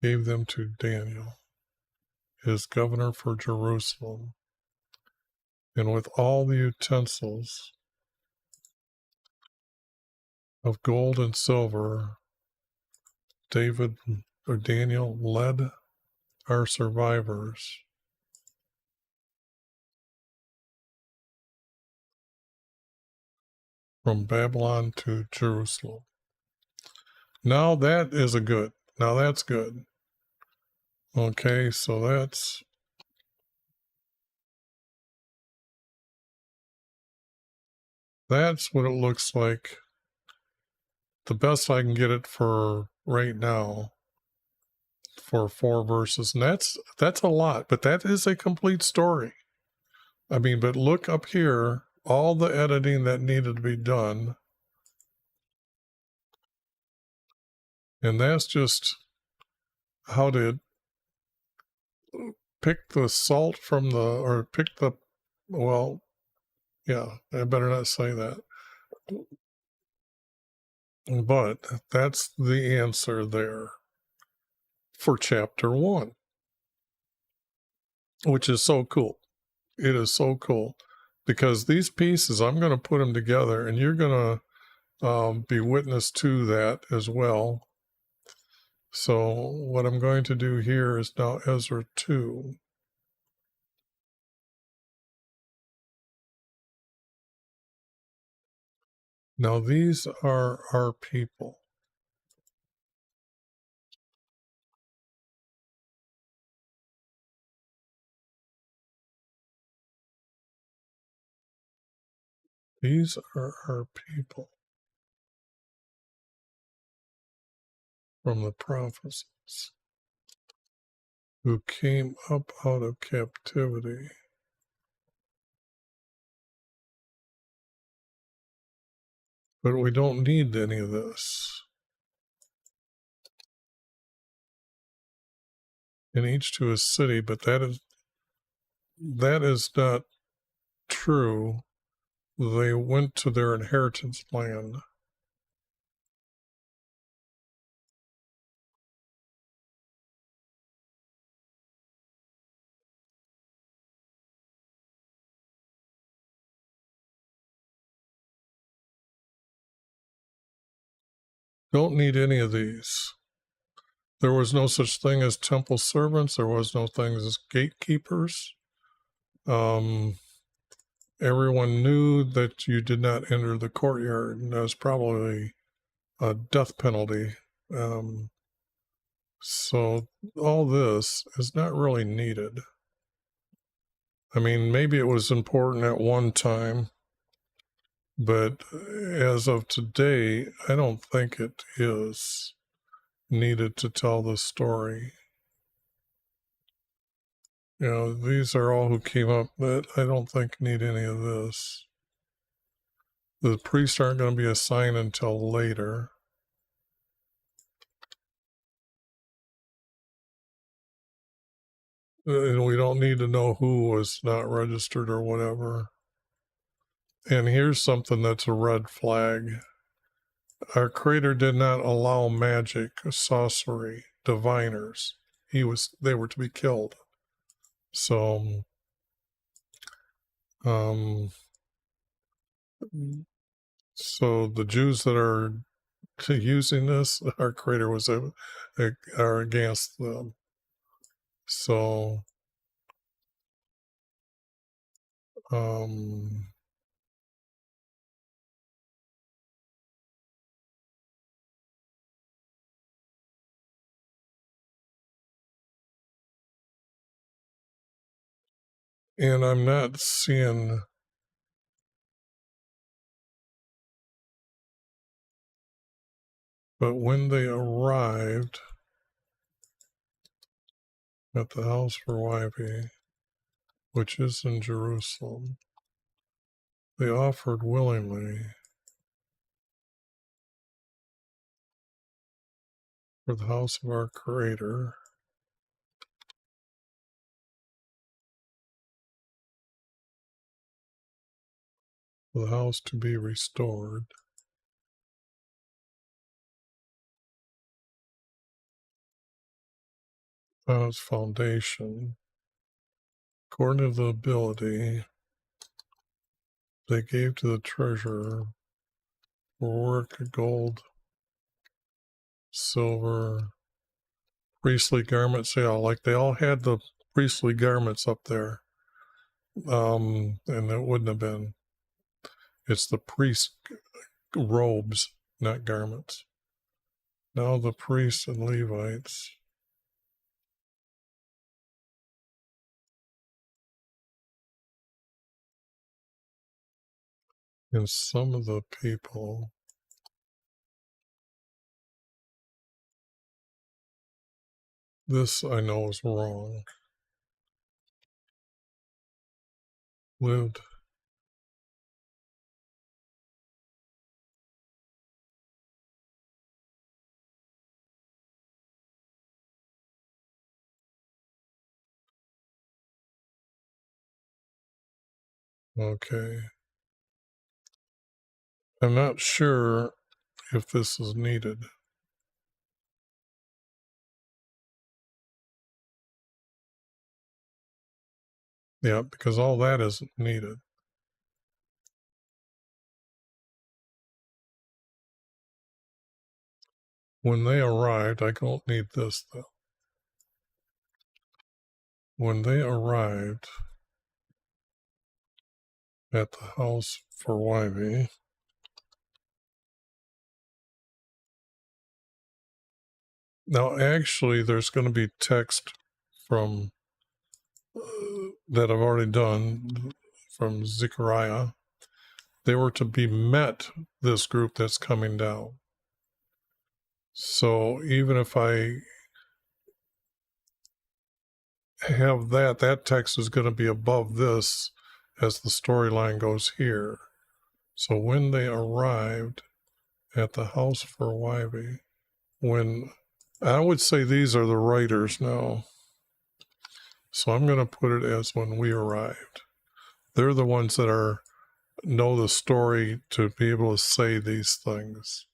Gave them to Daniel, his governor for Jerusalem, and with all the utensils of gold and silver, Daniel led our survivors from Babylon to Jerusalem. Now that's good. Okay, so That's what it looks like. The best I can get it for right now for 4 verses. And that's a lot, but that is a complete story. I mean, but look up here, all the editing that needed to be done. And that's just how to pick the salt from well, yeah, I better not say that. But that's the answer there for chapter 1, which is so cool. It is so cool because these pieces, I'm going to put them together and you're going to be witness to that as well. So what I'm going to do here is now Ezra 2. Now these are our people. These are our people from the prophecies who came up out of captivity. But we don't need any of this. In each to his city, but that is not true. They went to their inheritance land. Don't need any of these. There was no such thing as temple servants. There was no thing as gatekeepers. Everyone knew that you did not enter the courtyard, and that was probably a death penalty. So all this is not really needed. I mean, maybe it was important at one time, but as of today, I don't think it is needed to tell the story. You know, these are all who came up, but I don't think need any of this. The priests aren't going to be assigned until later. And we don't need to know who was not registered or whatever. And here's something that's a red flag. Our Creator did not allow magic, sorcery, diviners. They were to be killed. So, so the Jews that are using this, our Creator are against them. So, and I'm not seeing. But when they arrived at the house for Wifey, which is in Jerusalem, they offered willingly for the house of our Creator, for the house to be restored. On its foundation, according to the ability they gave to the treasurer for work, gold, silver, priestly garments. Yeah, like they all had the priestly garments up there. And it wouldn't have been. It's the priest robes, not garments. Now the priests and Levites And some of the people this I know is wrong. Lived okay. I'm not sure if this is needed. Yeah, because all that isn't needed. When they arrived, I don't need this though. When they arrived at the house for Wyvie, now actually there's going to be text from that I've already done from Zechariah. They were to be met, this group that's coming down. So even if I have that text is going to be above this as the storyline goes here. So when they arrived at the house for Wyvie, when I would say these are the writers now. So I'm going to put it as when we arrived. They're the ones that know the story to be able to say these things.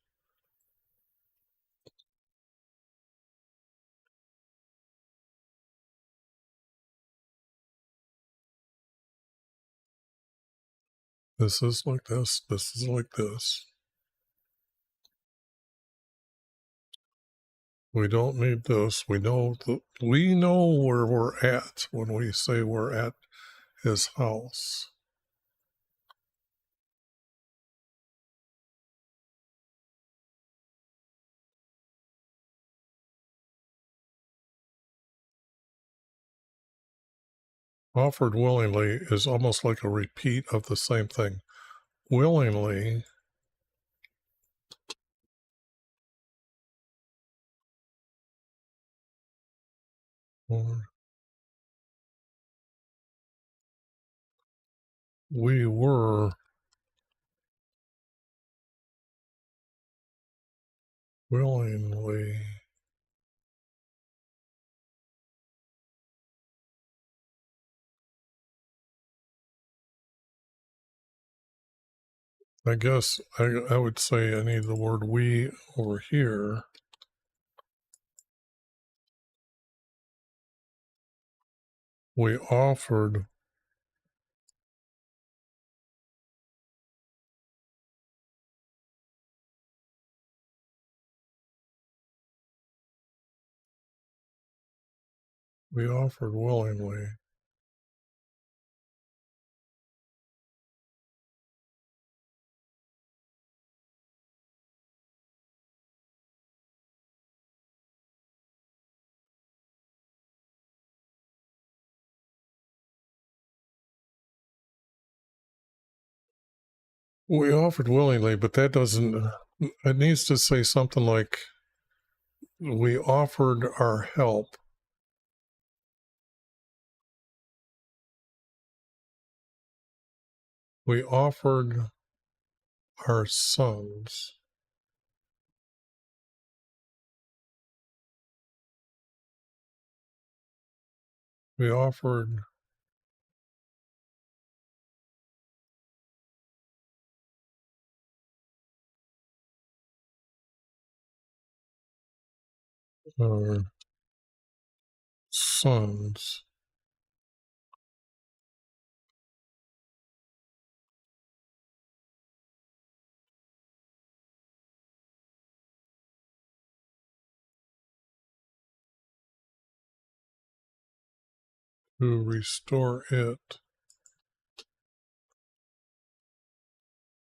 This is like this. This is like this. We don't need this. We know where we're at when we say we're at his house. Offered willingly is almost like a repeat of the same thing. Willingly we were willingly I guess I would say I need the word we over here. We offered willingly. We offered willingly, but that doesn't, it needs to say something like we offered our help. We offered our sons. We offered our sons to restore it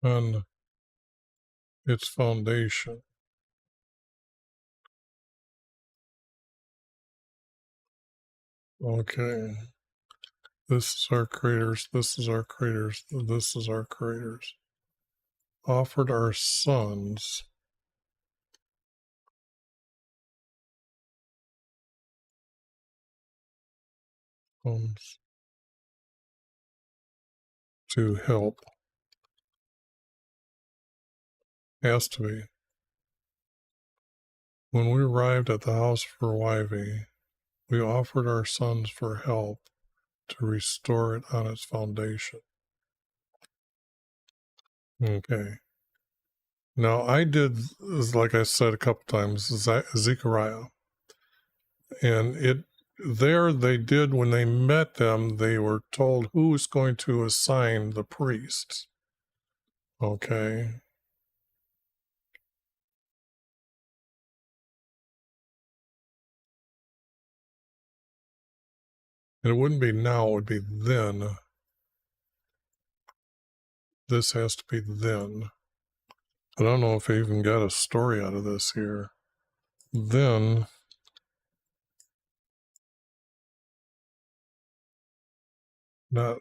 on its foundation. Okay. This is our creators. This is our creators. This is our creators. offered our sons to help. Has to be. When we arrived at the house for Wivey, we offered our sons for help to restore it on its foundation. Okay. Now I did, like I said a couple times, Zechariah, and they did, when they met them, they were told who was going to assign the priests. Okay. And it wouldn't be now, it would be then. This has to be then. I don't know if I even got a story out of this here. Then not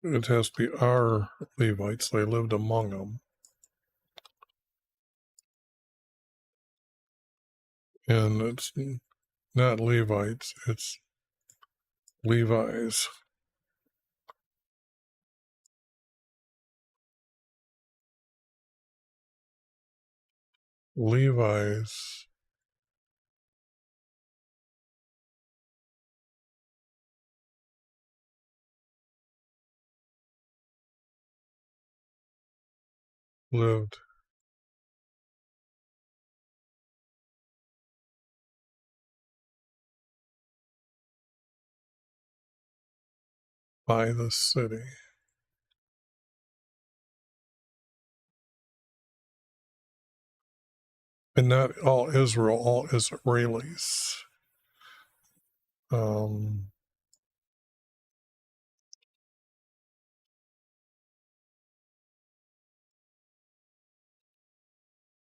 it has to be our Levites. They lived among them. And it's not Levites, it's Levi's. Levi's lived by the city. And not all Israel, all Israelis.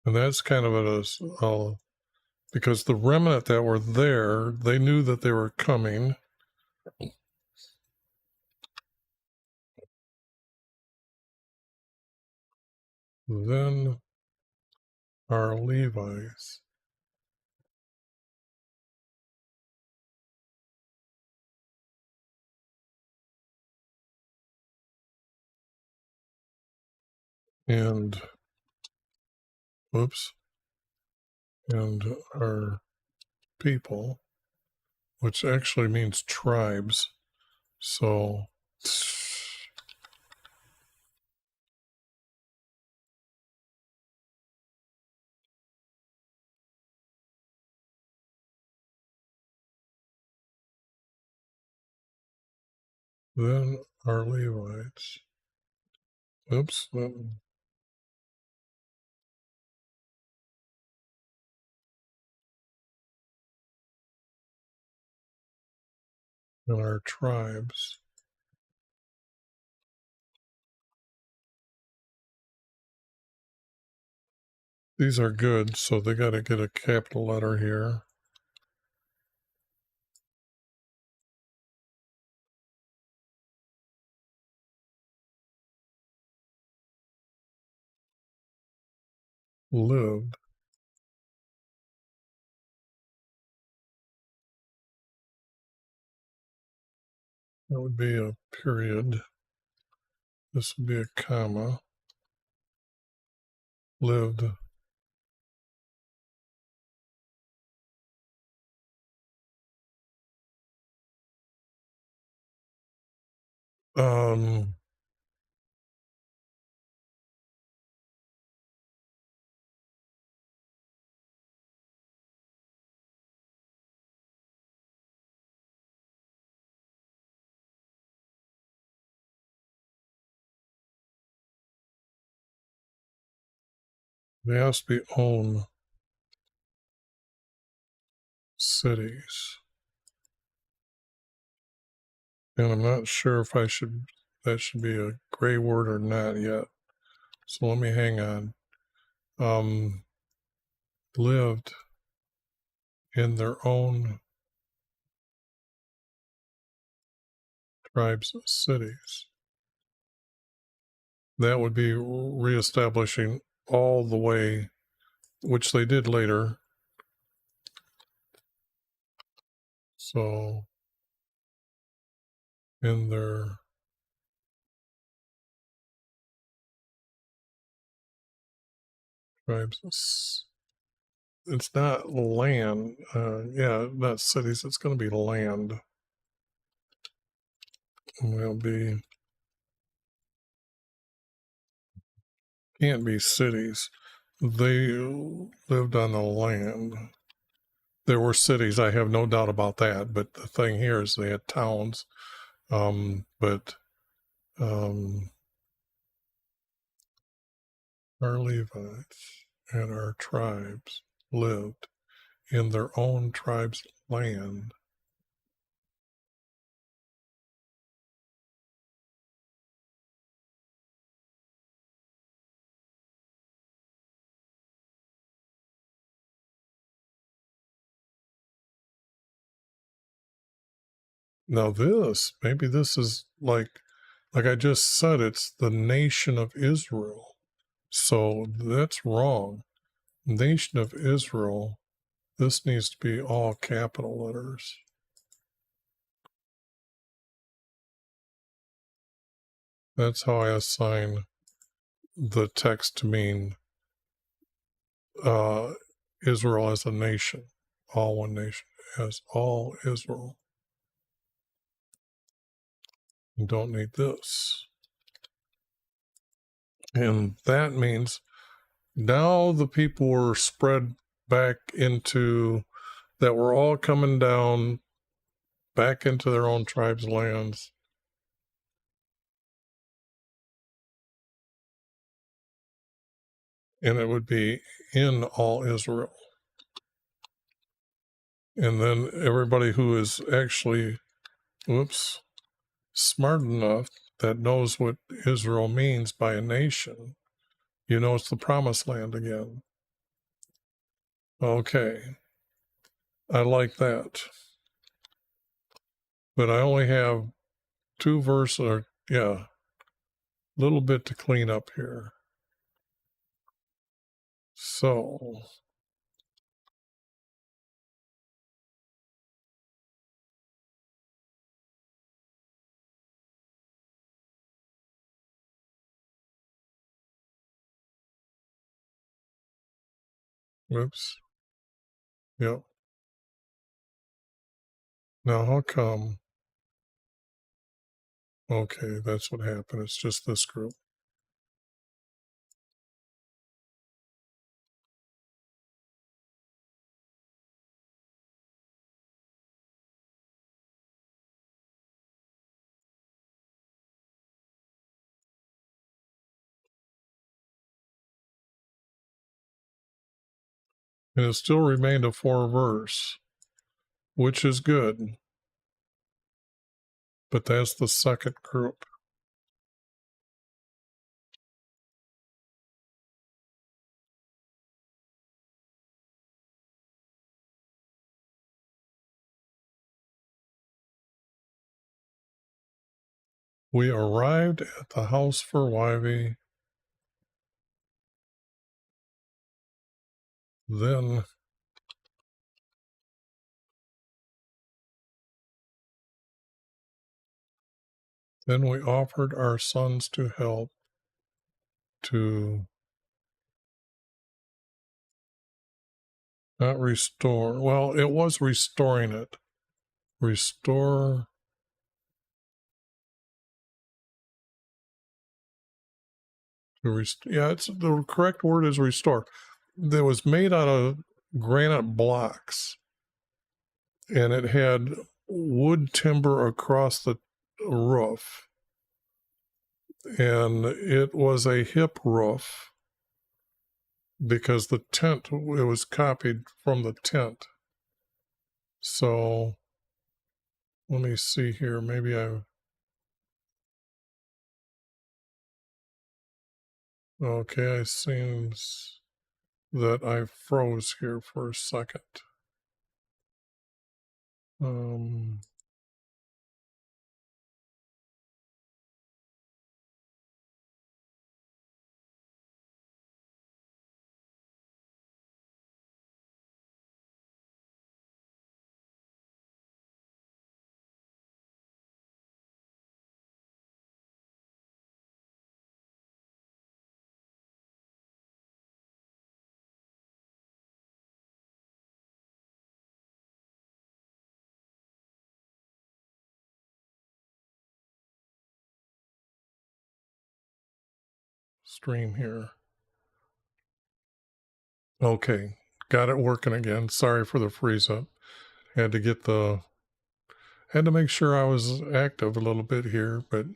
And that's kind of because the remnant that were there, they knew that they were coming. Then our Levites and and our people, which actually means tribes. So then our Levites. And our tribes. These are good, so they got to get a capital letter here. Lived. That would be a period. This would be a comma. Lived. That has to be own cities. And I'm not sure if that should be a gray word or not yet. So let me hang on. Lived in their own tribes, cities. That would be reestablishing all the way, which they did later. So in their tribes, it's not land. Yeah, not cities. It's going to be land. Will be, can't be cities. They lived on the land. There were cities, I have no doubt about that. But the thing here is they had towns. But our Levites and our tribes lived in their own tribe's land. Now maybe this is like I just said, it's the nation of Israel. So that's wrong. Nation of Israel, this needs to be all capital letters. That's how I assign the text to mean Israel as a nation, all one nation, as all Israel. You don't need this. And that means now the people were spread back into, that were all coming down back into their own tribes' lands. And it would be in all Israel. And then everybody who is actually, smart enough that knows what Israel means by a nation, it's the promised land again. Okay. I like that. But I only have 2 verses, or a little bit to clean up here. So, oops. Yep. Now, how come? Okay, that's what happened. It's just this group. And it still remained a 4 verse, which is good. But that's the second group. We arrived at the house for Wivey. Then we offered our sons to help to not restore. Well, it was restoring it. Restore. It's the correct word is restore. That was made out of granite blocks, and it had wood timber across the roof, and it was a hip roof because the tent, it was copied from the tent. So let me see here. Maybe okay, it seems that I froze here for a second. stream here. Okay, got it working again. Sorry for the freeze up. Had to get the had to make sure I was active a little bit here, but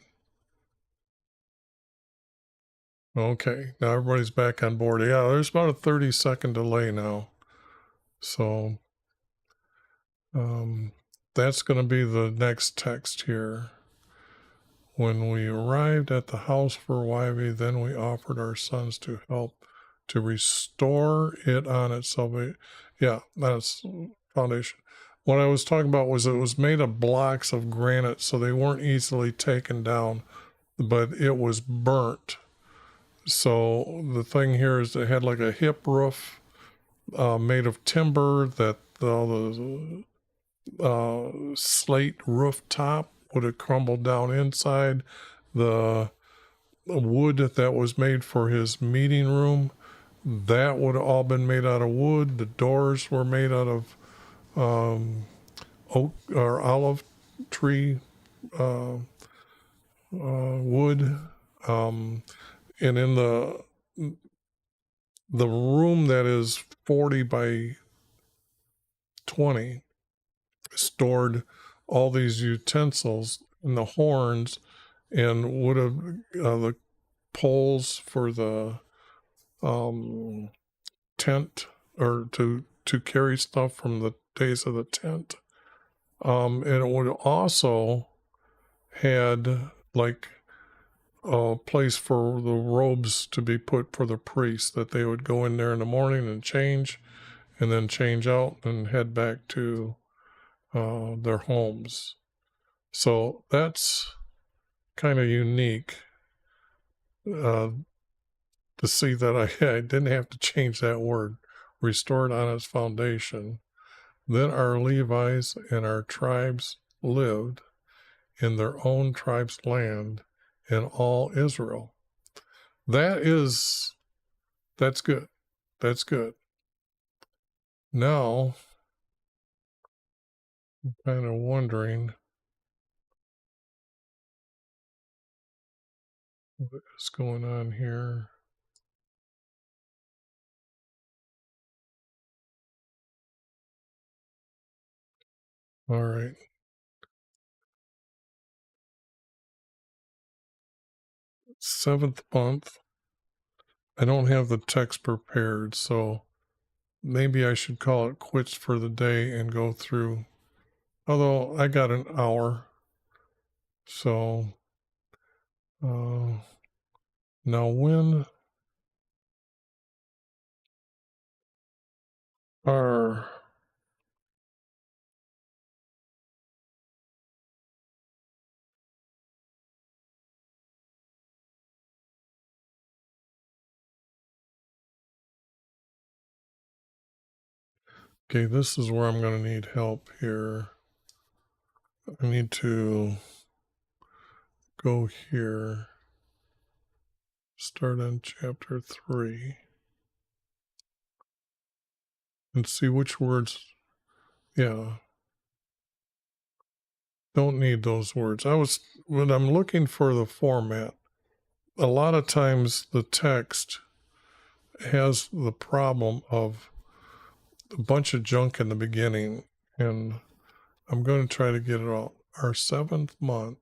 okay. Now everybody's back on board. Yeah, there's about a 30-second delay now. So that's going to be the next text here. When we arrived at the house for Wyvie, then we offered our sons to help to restore it on itself. Yeah, that's foundation. What I was talking about was it was made of blocks of granite, so they weren't easily taken down, but it was burnt. So the thing here is it had like a hip roof made of timber that all the slate rooftop would have crumbled down inside. The wood that was made for his meeting room, that would have all been made out of wood. The doors were made out of oak or olive tree wood. And in the room that is 40 by 20 stored all these utensils and the horns and would have the poles for the tent or to carry stuff from the days of the tent. And it would also had like a place for the robes to be put for the priests, that they would go in there in the morning and then change out and head back to their homes. So that's kind of unique to see that I didn't have to change that word, restored on its foundation. Then our Levites and our tribes lived in their own tribe's land in all Israel. That's good. That's good. Now, I'm kind of wondering what is going on here. All right. Seventh month. I don't have the text prepared, so maybe I should call it quits for the day and go through. Although I got an hour. So now when are okay, this is where I'm going to need help here. I need to go here, start on chapter 3, and see which words, yeah, don't need those words. When I'm looking for the format, a lot of times the text has the problem of a bunch of junk in the beginning, and I'm going to try to get it all. Our 7th month.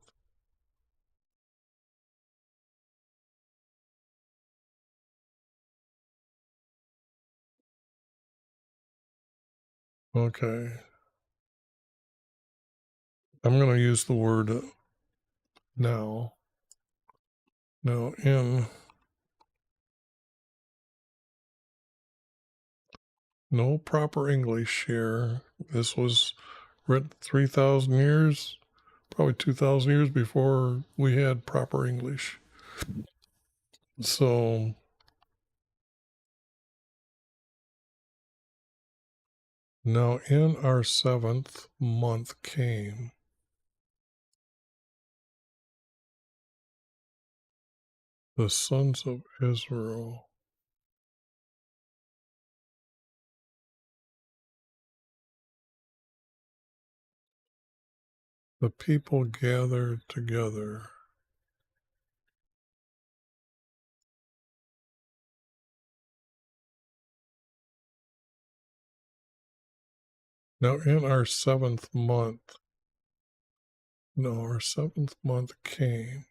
Okay. I'm going to use the word now. Now in no proper English here. This was written 3,000 years, probably 2,000 years before we had proper English. So now in our 7th month came the sons of Israel. The people gathered together Now, in our 7th month, no, our 7th month came.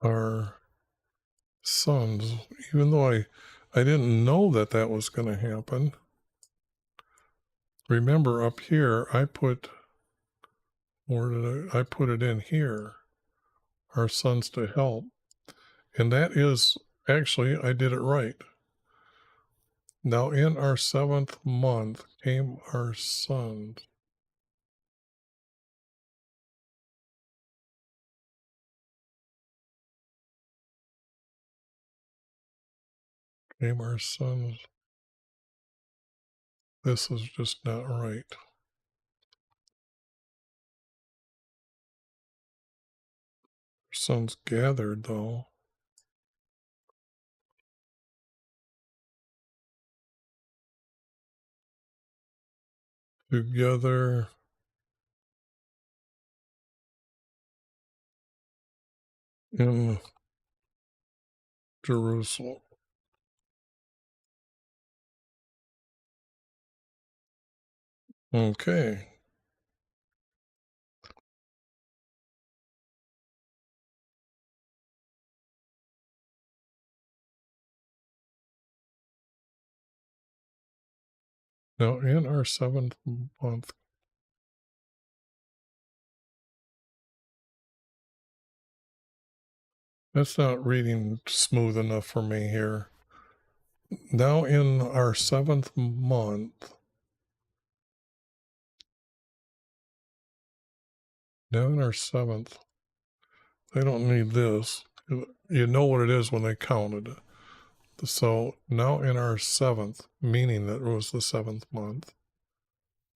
Our sons, even though I didn't know that that was going to happen. Remember up here, I put, where did I put it in here, our sons to help. And that is, actually, I did it right. Now in our 7th month came our sons. Came our sons. This is just not right. Sons gathered, though. Together in Jerusalem. Okay. Now in our 7th month, that's not reading smooth enough for me here. Now in our 7th month, now in our 7th, they don't need this. You know what it is when they counted it. So now in our 7th, meaning that it was the 7th month,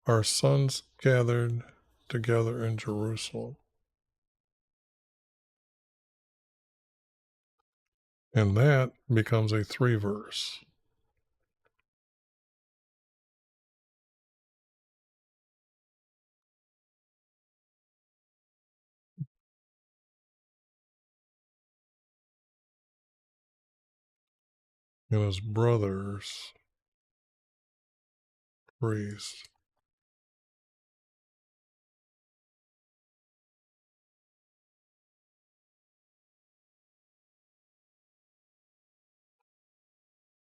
our sons gathered together in Jerusalem. And that becomes a 3 verse. And his brothers, priests.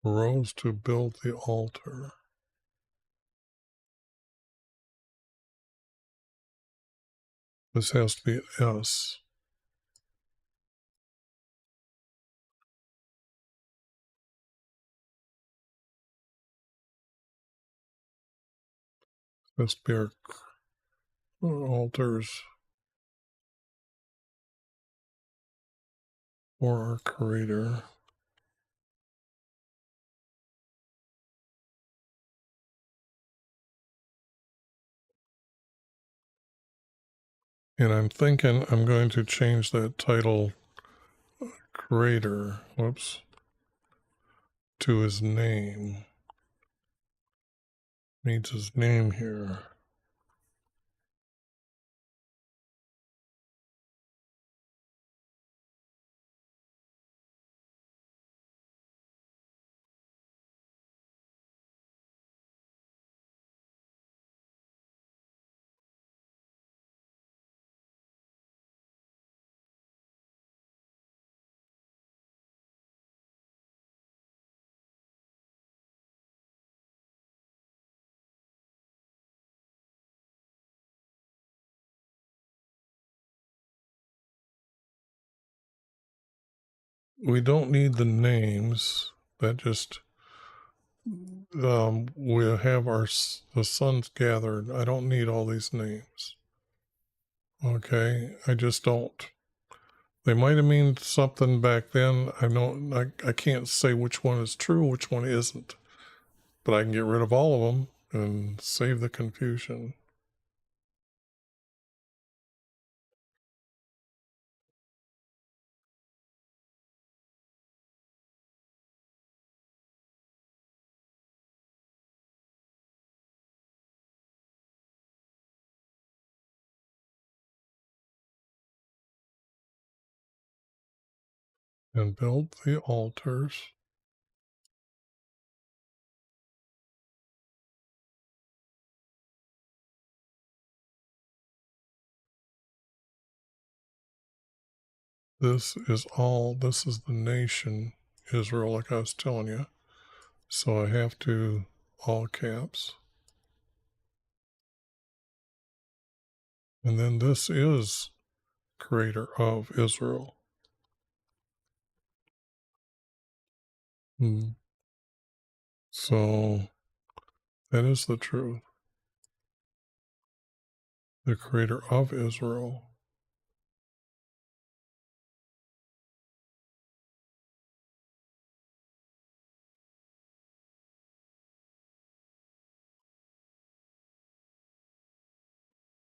Rose to build the altar. This has to be S. This be our altars for our Creator. And I'm thinking I'm going to change that title, Creator, to his name. Needs his name here. We don't need the names. That just we'll have the sons gathered. I don't need all these names. Okay, I just don't. They might have meant something back then. I can't say which one is true, which one isn't. But I can get rid of all of them and save the confusion. and built the altars. This is the nation, Israel, like I was telling you. So I have to all caps. And then this is creator of Israel. So that is the truth. The creator of Israel.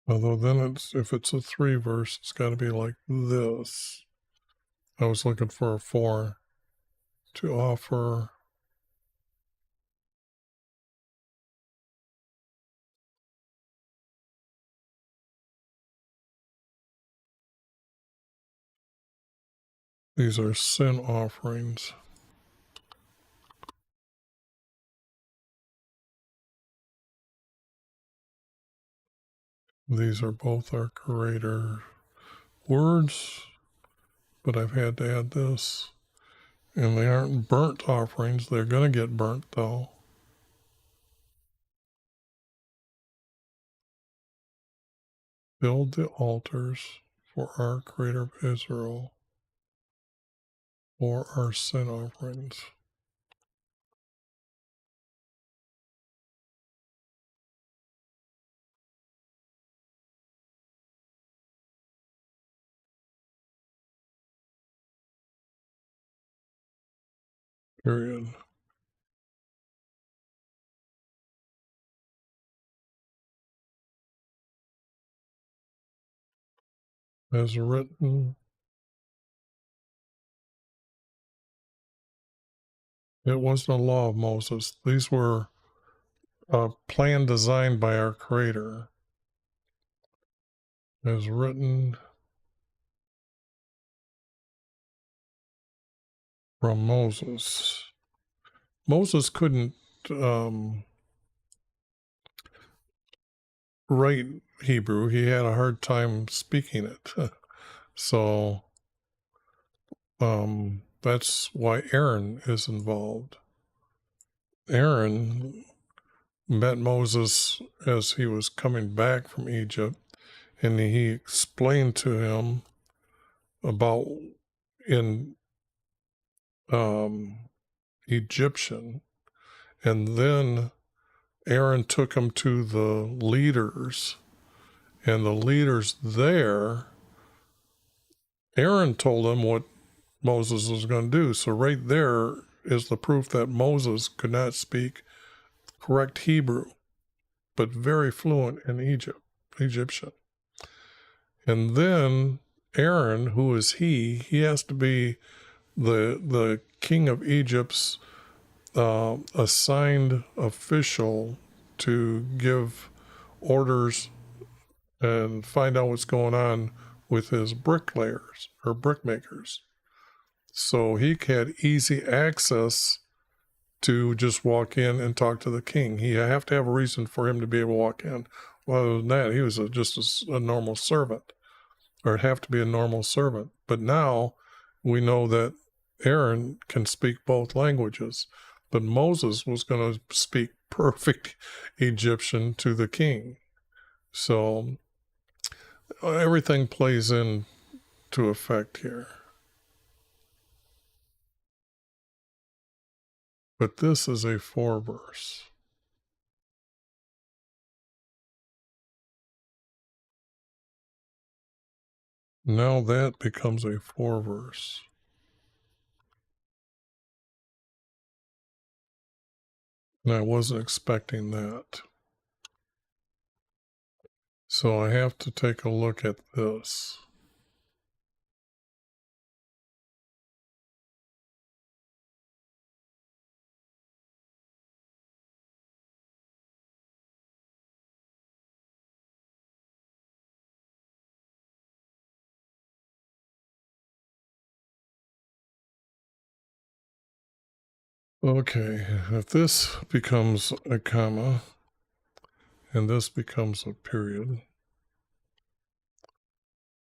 Although then if it's a 3 verse, it's got to be like this. I was looking for a 4 to offer. These are sin offerings. These are both our creator words, but I've had to add this. And they aren't burnt offerings. They're going to get burnt, though. Build the altars for our creator of Israel, for our sin offerings. Period. As written, it wasn't a law of Moses. These were a plan designed by our creator. As written from Moses. Moses couldn't write Hebrew. He had a hard time speaking it. So that's why Aaron is involved. Aaron met Moses as he was coming back from Egypt, and he explained to him about in Egyptian, and then Aaron took him to the leaders, and the leaders there, Aaron told them what Moses was going to do. So right there is the proof that Moses could not speak correct Hebrew, but very fluent in Egyptian. And then Aaron, who is he has to be the king of Egypt's assigned official to give orders and find out what's going on with his bricklayers or brickmakers. So he had easy access to just walk in and talk to the king. You have to have a reason for him to be able to walk in. Well, other than that, he was just a normal servant, or have to be a normal servant. But now we know that Aaron can speak both languages, but Moses was going to speak perfect Egyptian to the king. So everything plays into effect here. But this is a 4 verse. Now that becomes a 4 verse. And I wasn't expecting that. So I have to take a look at this. Okay, if this becomes a comma and this becomes a period,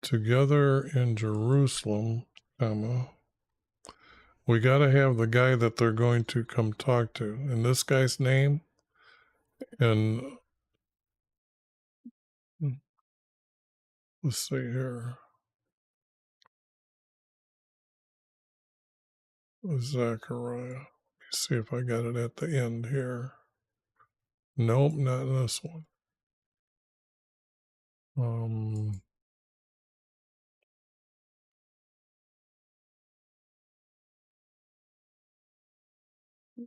together in Jerusalem, comma, we got to have the guy that they're going to come talk to. And this guy's name, and let's see here, Zechariah. Let me see if I got it at the end here. Nope, not this one.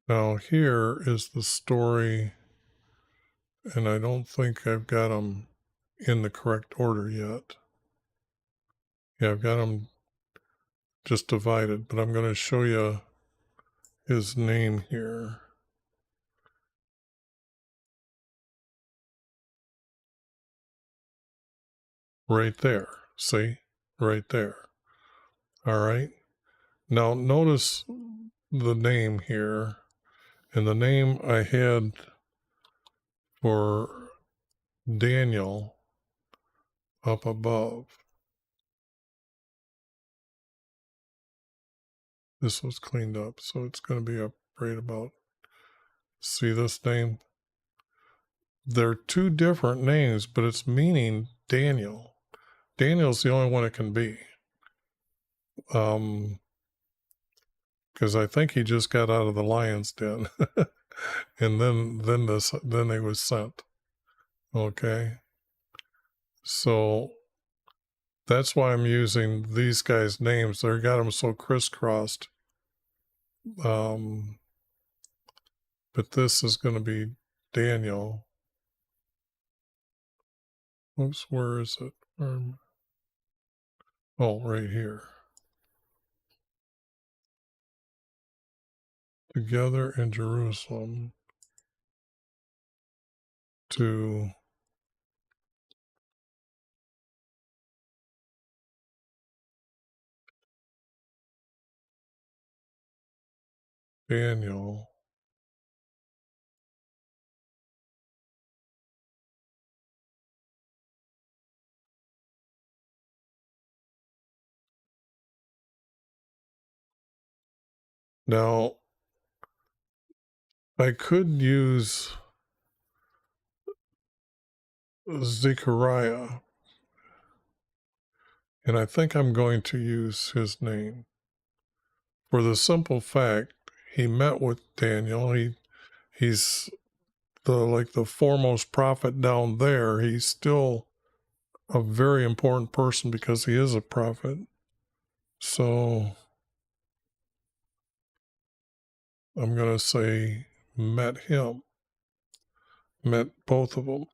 Now here is the story, and I don't think I've got them in the correct order yet. Yeah, I've got them just divided, but I'm going to show you his name here. Right there. See? Right there. All right. Now notice the name here, and the name I had for Daniel up above. This was cleaned up, so it's going to be up right about. See this name? They're two different names, but it's meaning Daniel. Daniel's the only one it can be. Because I think he just got out of the lion's den, and then he was sent. Okay, so that's why I'm using these guys' names. They got them so crisscrossed. But this is going to be Daniel. Oops, where is it? Oh, right here. Together in Jerusalem to Daniel. Now, I could use Zechariah, and I think I'm going to use his name for the simple fact he met with Daniel. He's the foremost prophet down there. He's still a very important person because he is a prophet. So I'm going to say met both of them.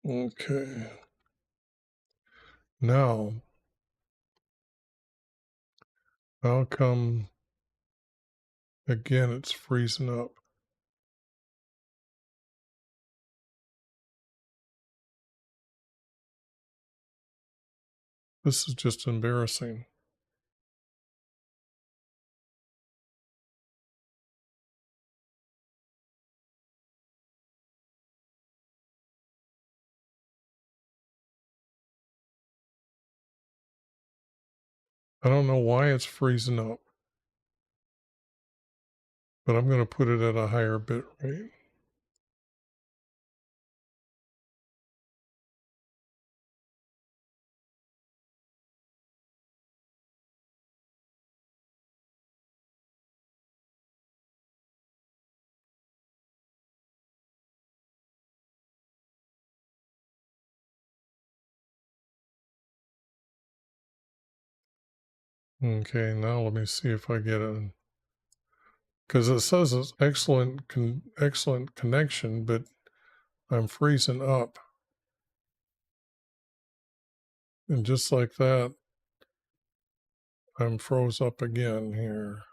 Okay. Now, how come again it's freezing up? This is just embarrassing. I don't know why it's freezing up, but I'm going to put it at a higher bit rate. Okay, now let me see if I get it. Because it says it's excellent connection, but I'm freezing up. And just like that, I'm froze up again here.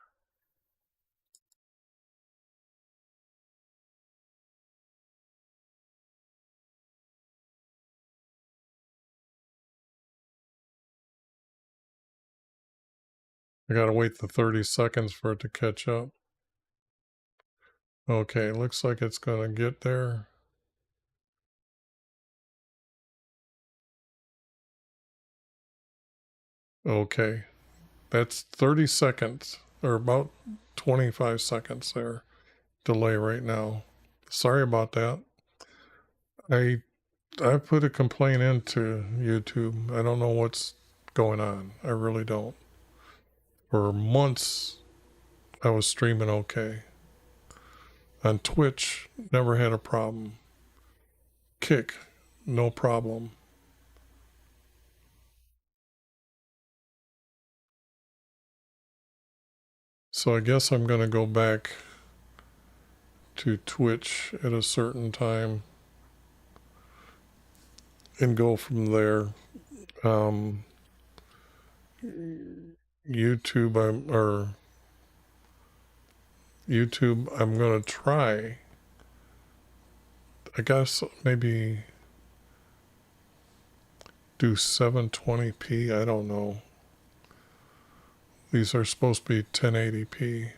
I gotta wait the 30 seconds for it to catch up. Okay, looks like it's gonna get there. Okay, that's 30 seconds, or about 25 seconds there delay right now. Sorry about that. I I put a complaint into YouTube. I don't know what's going on. I really don't. For months I was streaming okay. On Twitch, never had a problem. Kick, no problem. So I guess I'm going to go back to Twitch at a certain time and go from there. Um, YouTube, I'm going to try. I guess maybe do 720p. I don't know. These are supposed to be 1080p.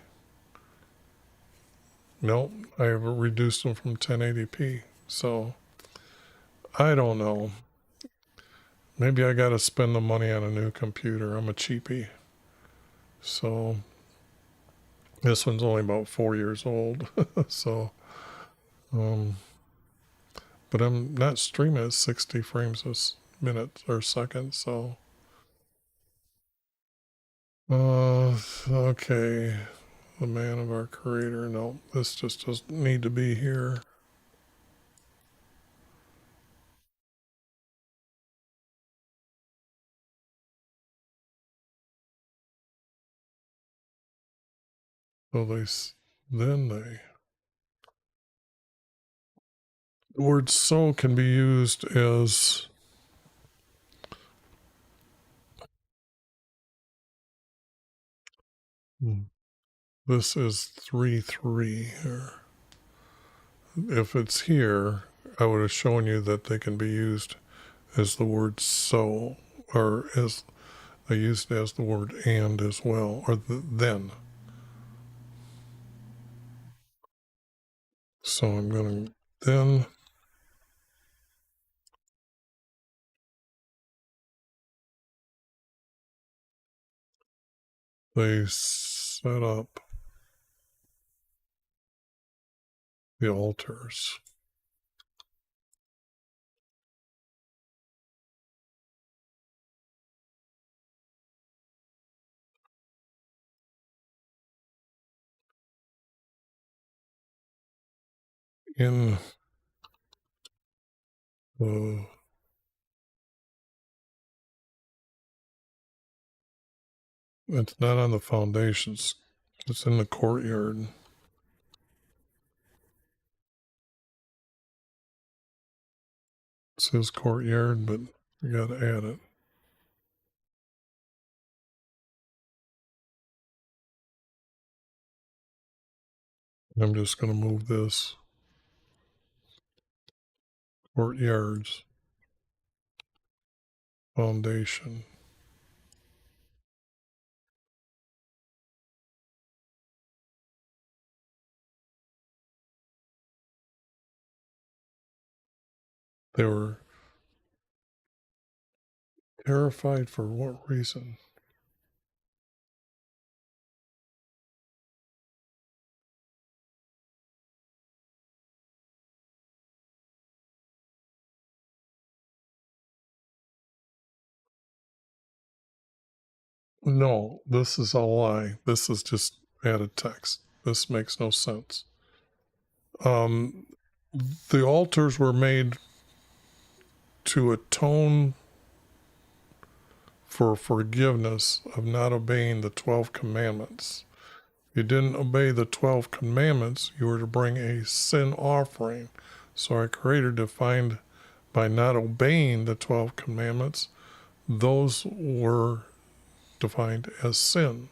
Nope, I have reduced them from 1080p. So I don't know. Maybe I got to spend the money on a new computer. I'm a cheapie. So this one's only about 4 years old. So, um, but I'm not streaming at 60 frames a minute or second. So, okay. The man of our creator. No, this just doesn't need to be here. So then the word so can be used as this is 3 3 here. If it's here, I would have shown you that they can be used as the word so, or as they used as the word and as well, or then. So I'm going to then they set up the altars. In the it's not on the foundations. It's in the courtyard. It says courtyard, but you got to add it. I'm just going to move this courtyards foundation. They were terrified for what reason? No, this is a lie. This is just added text. This makes no sense. Um, the altars were made to atone for forgiveness of not obeying the 12 commandments. If you didn't obey the 12 commandments, you were to bring a sin offering. So our Creator defined by not obeying the 12 commandments, those were defined as sin.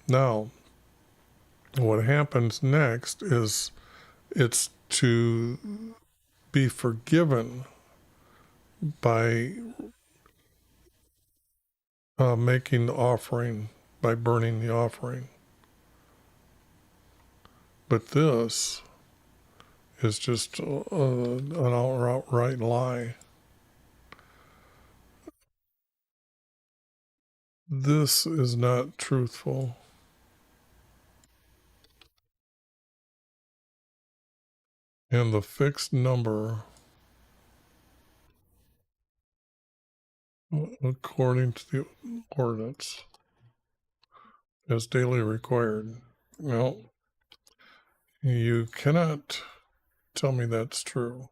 Now, what happens next is it's to be forgiven by making the offering by burning the offering. But this is just an outright lie. This is not truthful. And the fixed number, according to the ordinance, as daily required. Well, you cannot tell me that's true.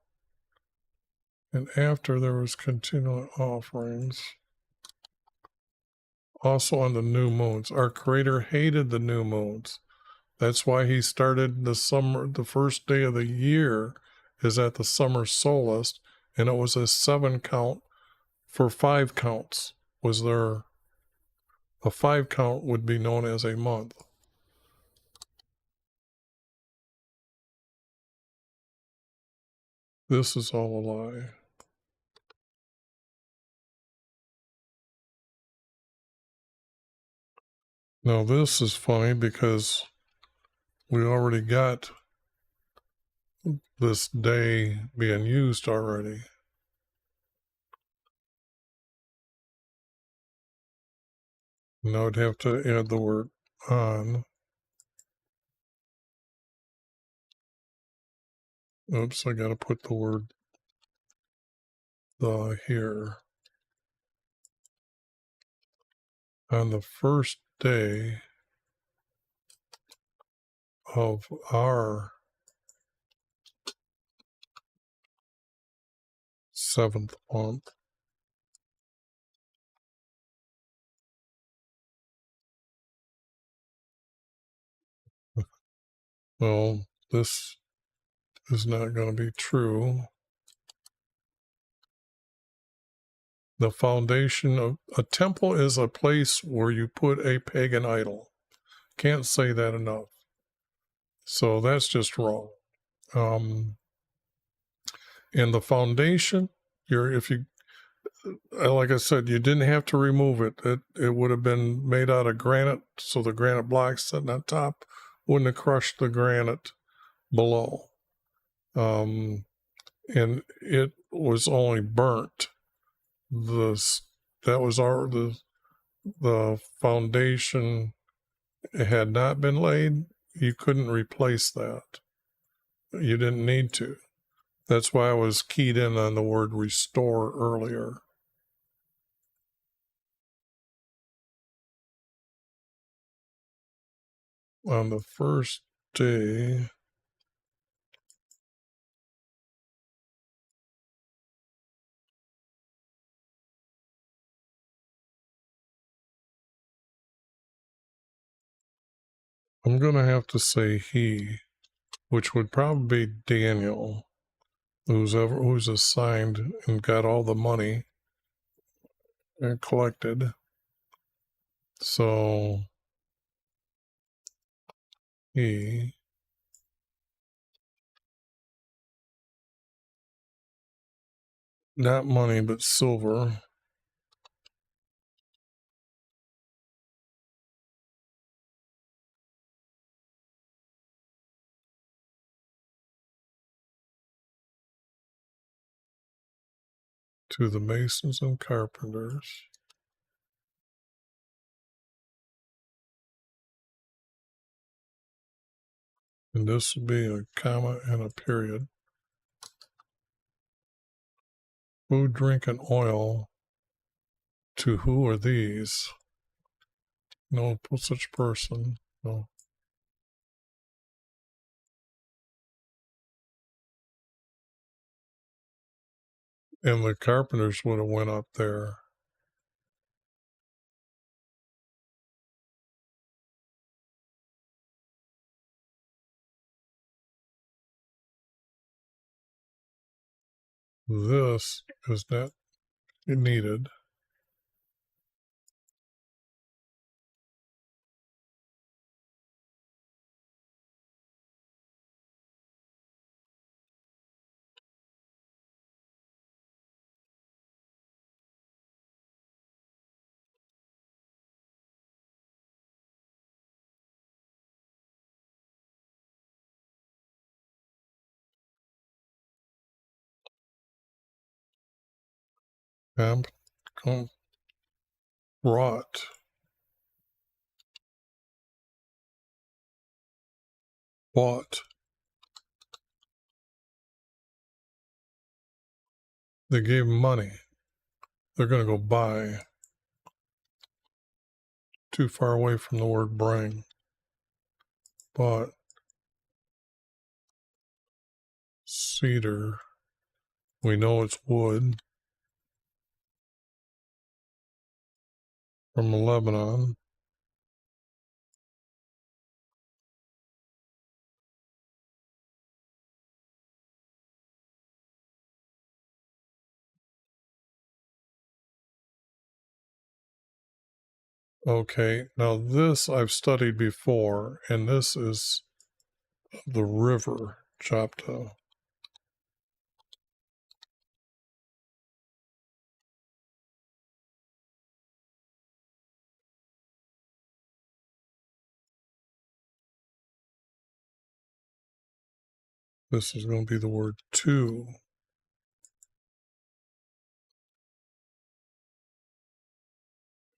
And after there was continual offerings, also on the new moons. Our Creator hated the new moons. That's why he started the summer, the first day of the year is at the summer solstice, and it was a 7 count for 5 counts. Was there a 5 count would be known as a month? This is all a lie. Now this is funny because we already got this day being used already. Now I'd have to add the word on. Oops, I got to put the word the here. On the first day of our 7th month, well, this is not going to be true. The foundation of a temple is a place where you put a pagan idol. Can't say that enough. So that's just wrong. And the foundation, if you, like I said, you didn't have to remove it. It would have been made out of granite, so the granite blocks sitting on top wouldn't have crushed the granite below. And it was only burnt. That was the foundation had not been laid. You couldn't replace that. You didn't need to. That's why I was keyed in on the word restore earlier. On the first day, I'm going to have to say he, which would probably be Daniel, who's assigned and got all the money and collected. So he, not money, but silver, to the masons and carpenters. And this would be a comma and a period. Food, drink, and oil. To who are these? No such person. No. And the carpenters would have went up there. This is not needed. Camp, rot. Bought. They gave money. They're going to go buy. Too far away from the word bring. Bought. Cedar. We know it's wood. From Lebanon. Okay, now this I've studied before, and this is the river, Chapta. This is going to be the word to.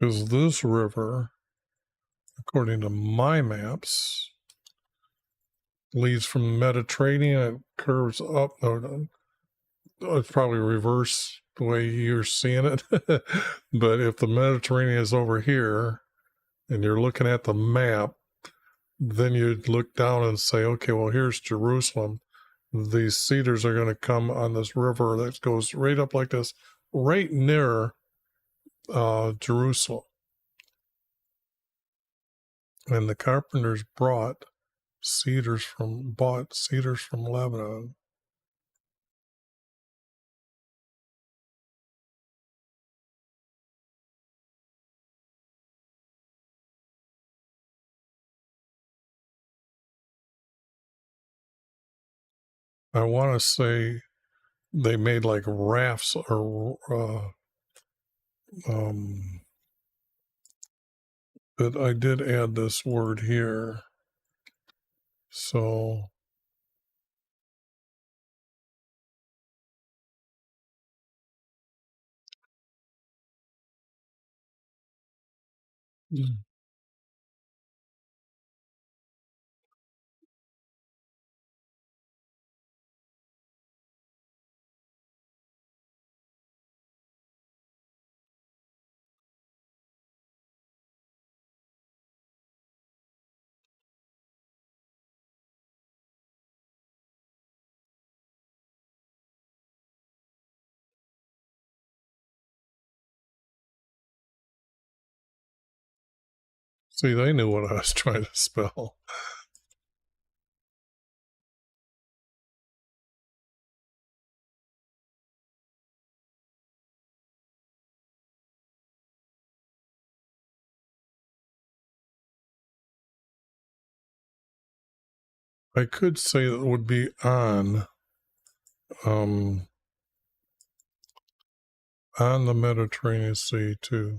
Because this river, according to my maps, leads from the Mediterranean. It curves up. It's probably reverse the way you're seeing it. But if the Mediterranean is over here and you're looking at the map, then you'd look down and say, okay, well, here's Jerusalem. These cedars are going to come on this river that goes right up like this, right near Jerusalem. And the carpenters bought cedars from Lebanon. I want to say they made like rafts or but I did add this word here. So see, they knew what I was trying to spell. I could say it would be on the Mediterranean Sea too.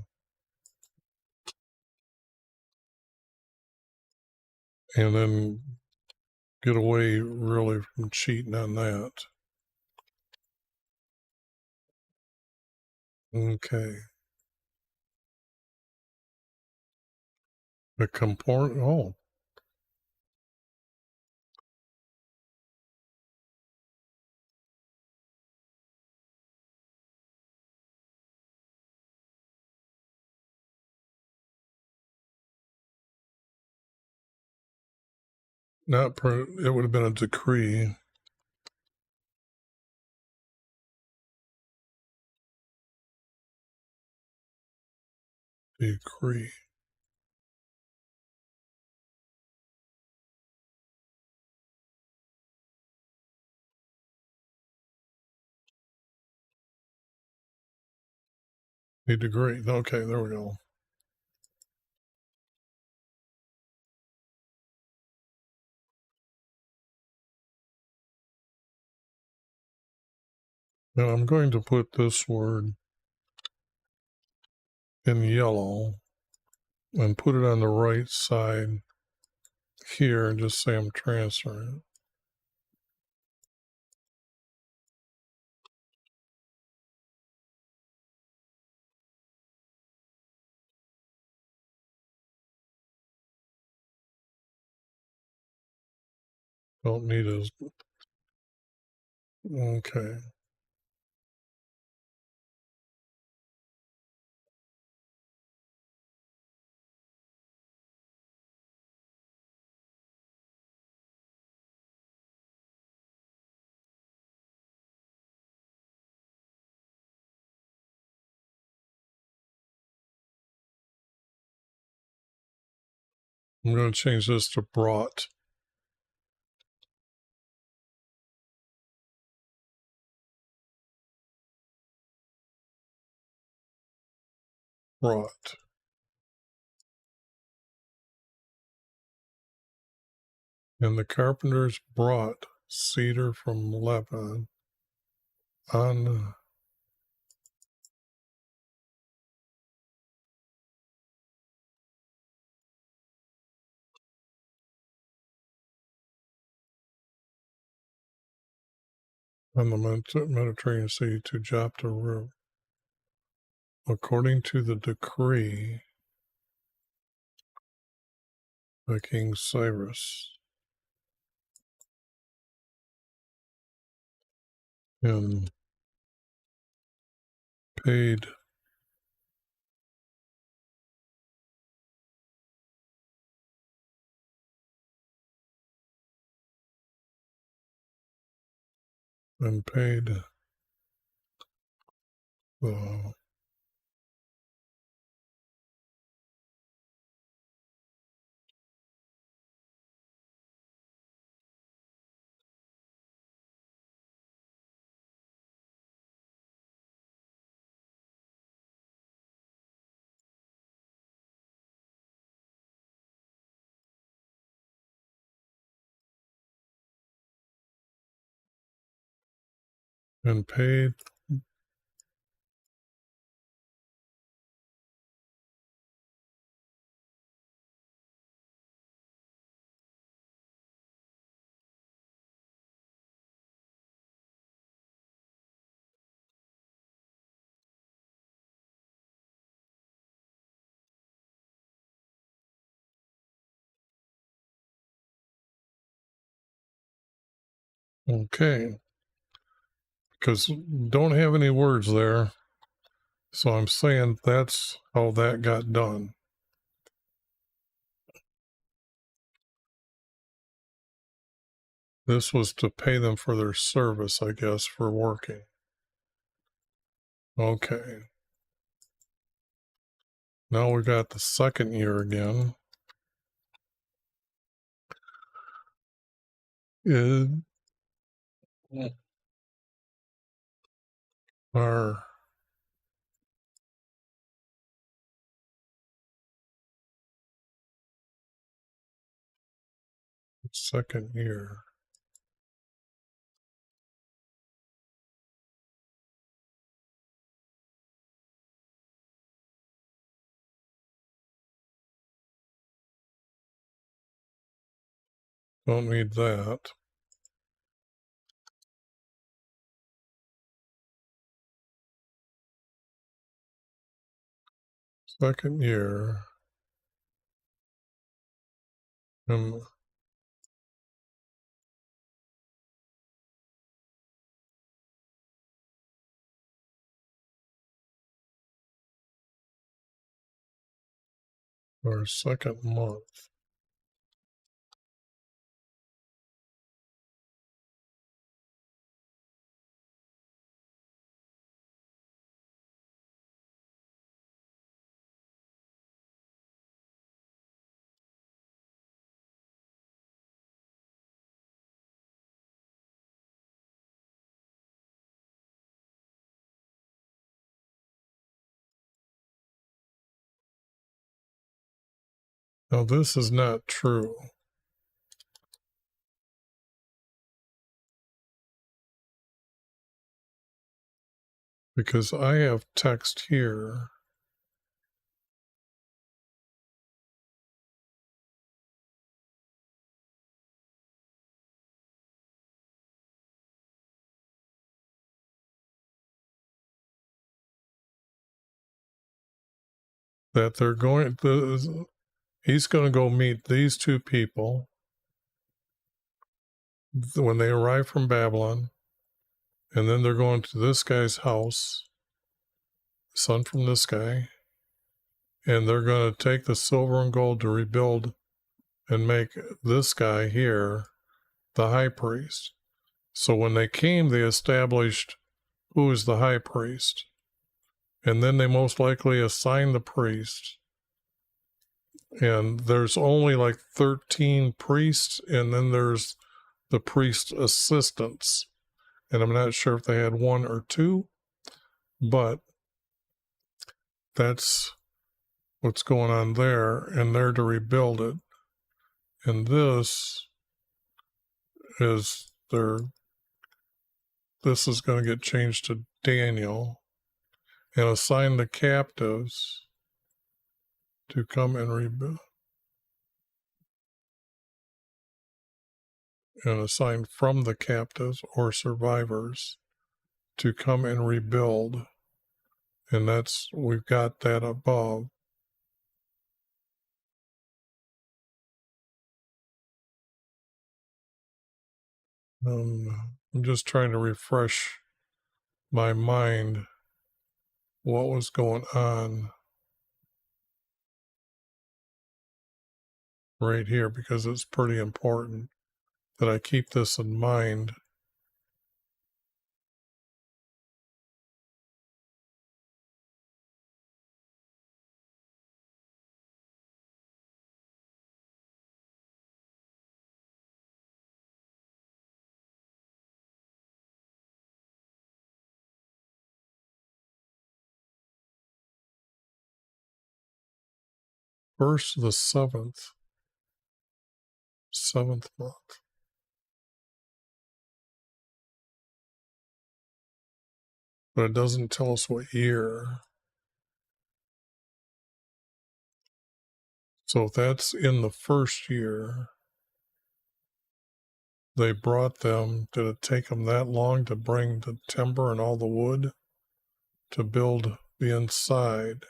And then get away really from cheating on that. Okay. The comport. Oh, not per, it would have been a decree. Decree. A degree. Okay, there we go. Now I'm going to put this word in yellow and put it on the right side here and just say I'm transferring Don't need his. Okay. I'm going to change this to brought. Brought. And the carpenters brought cedar from Lebanon on the Mediterranean Sea to Jopta, according to the decree by King Cyrus, and paid and paid the and paid okay, because don't have any words there, so I'm saying that's how that got done. This was to pay them for their service, I guess, for working. Okay. Now we got the second year again. Our second year. Don't need that. Second year. And our second month. Now this is not true. Because I have text here that they're going he's going to go meet these two people when they arrive from Babylon, and then they're going to this guy's house, son from this guy, and they're going to take the silver and gold to rebuild and make this guy here the high priest. So when they came, they established who is the high priest. And then they most likely assigned the priest. And there's only like 13 priests, and then there's the priest assistants. And I'm not sure if they had one or two, but that's what's going on there, and they're to rebuild it. And this is this is going to get changed to Daniel, and assign the captives to come and rebuild, and assign from the captives or survivors to come and rebuild. And we've got that above. I'm just trying to refresh my mind what was going on right here, because it's pretty important that I keep this in mind. First, the seventh month. But it doesn't tell us what year. So if that's in the first year, they brought them. Did it take them that long to bring the timber and all the wood to build the inside?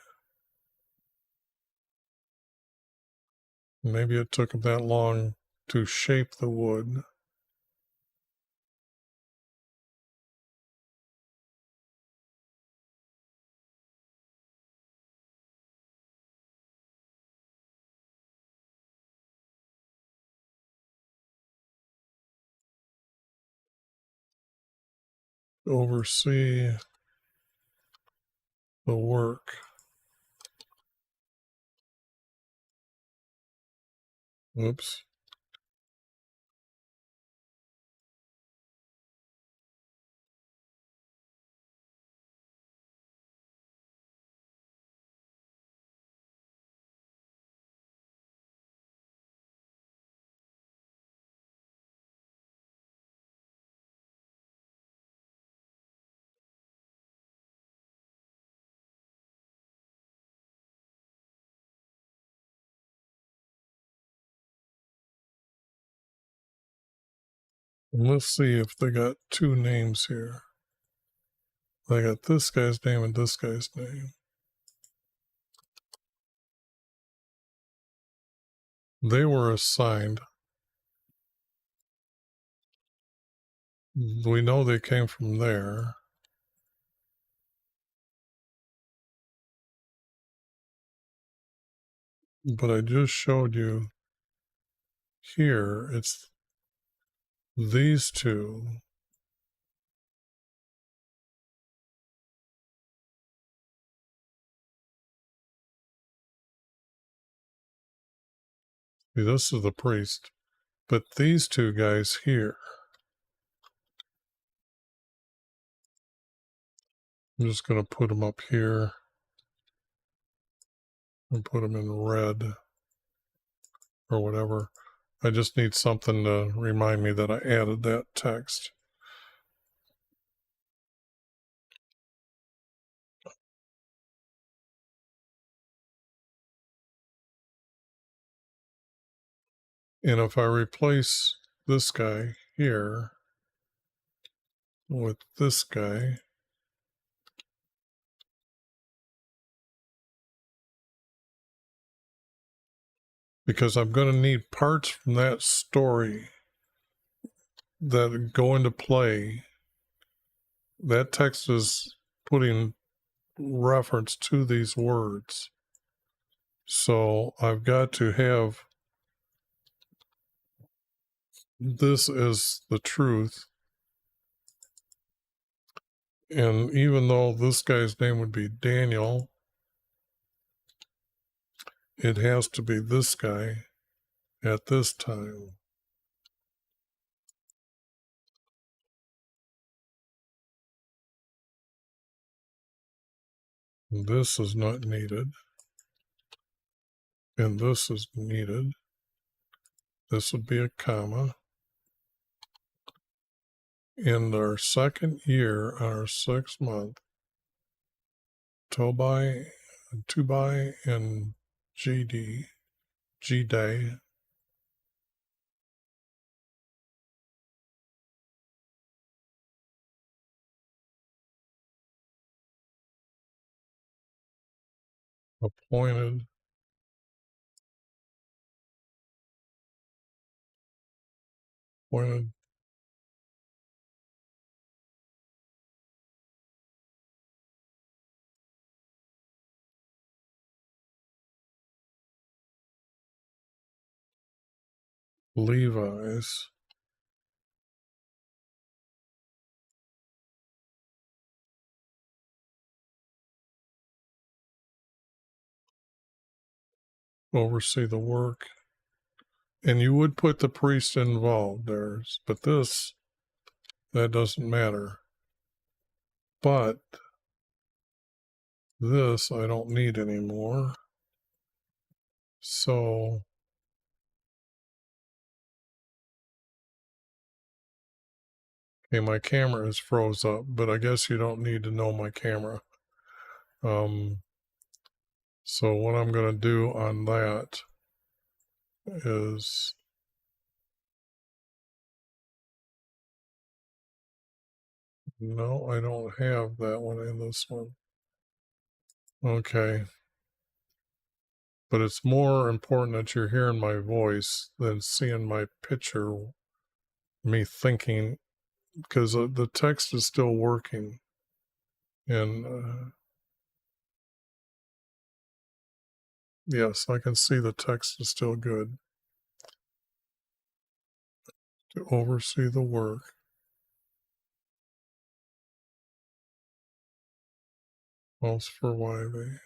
Maybe it took them that long to shape the wood. Oversee the work. Oops. And let's see if they got two names here. They got this guy's name and this guy's name. They were assigned. We know they came from there. But I just showed you here, it's these two. See, this is the priest. But these two guys here, I'm just going to put them up here and put them in red or whatever. I just need something to remind me that I added that text. And if I replace this guy here with this guy, because I'm going to need parts from that story that go into play, that text is putting reference to these words. So I've got to have this as the truth. And even though this guy's name would be Daniel, it has to be this guy at this time. This is not needed. And this is needed. This would be a comma. In our second year, our 6th month, Tobai, Tubai, and G-Day, appointed Levi's oversee the work. And you would put the priest involved there, but that doesn't matter. But this I don't need anymore. So okay, my camera is froze up, but I guess you don't need to know my camera. So what I'm going to do on that is no, I don't have that one in this one. Okay. But it's more important that you're hearing my voice than seeing my picture, me thinking, because the text is still working. And yes, I can see the text is still good. To oversee the work. Most for YV.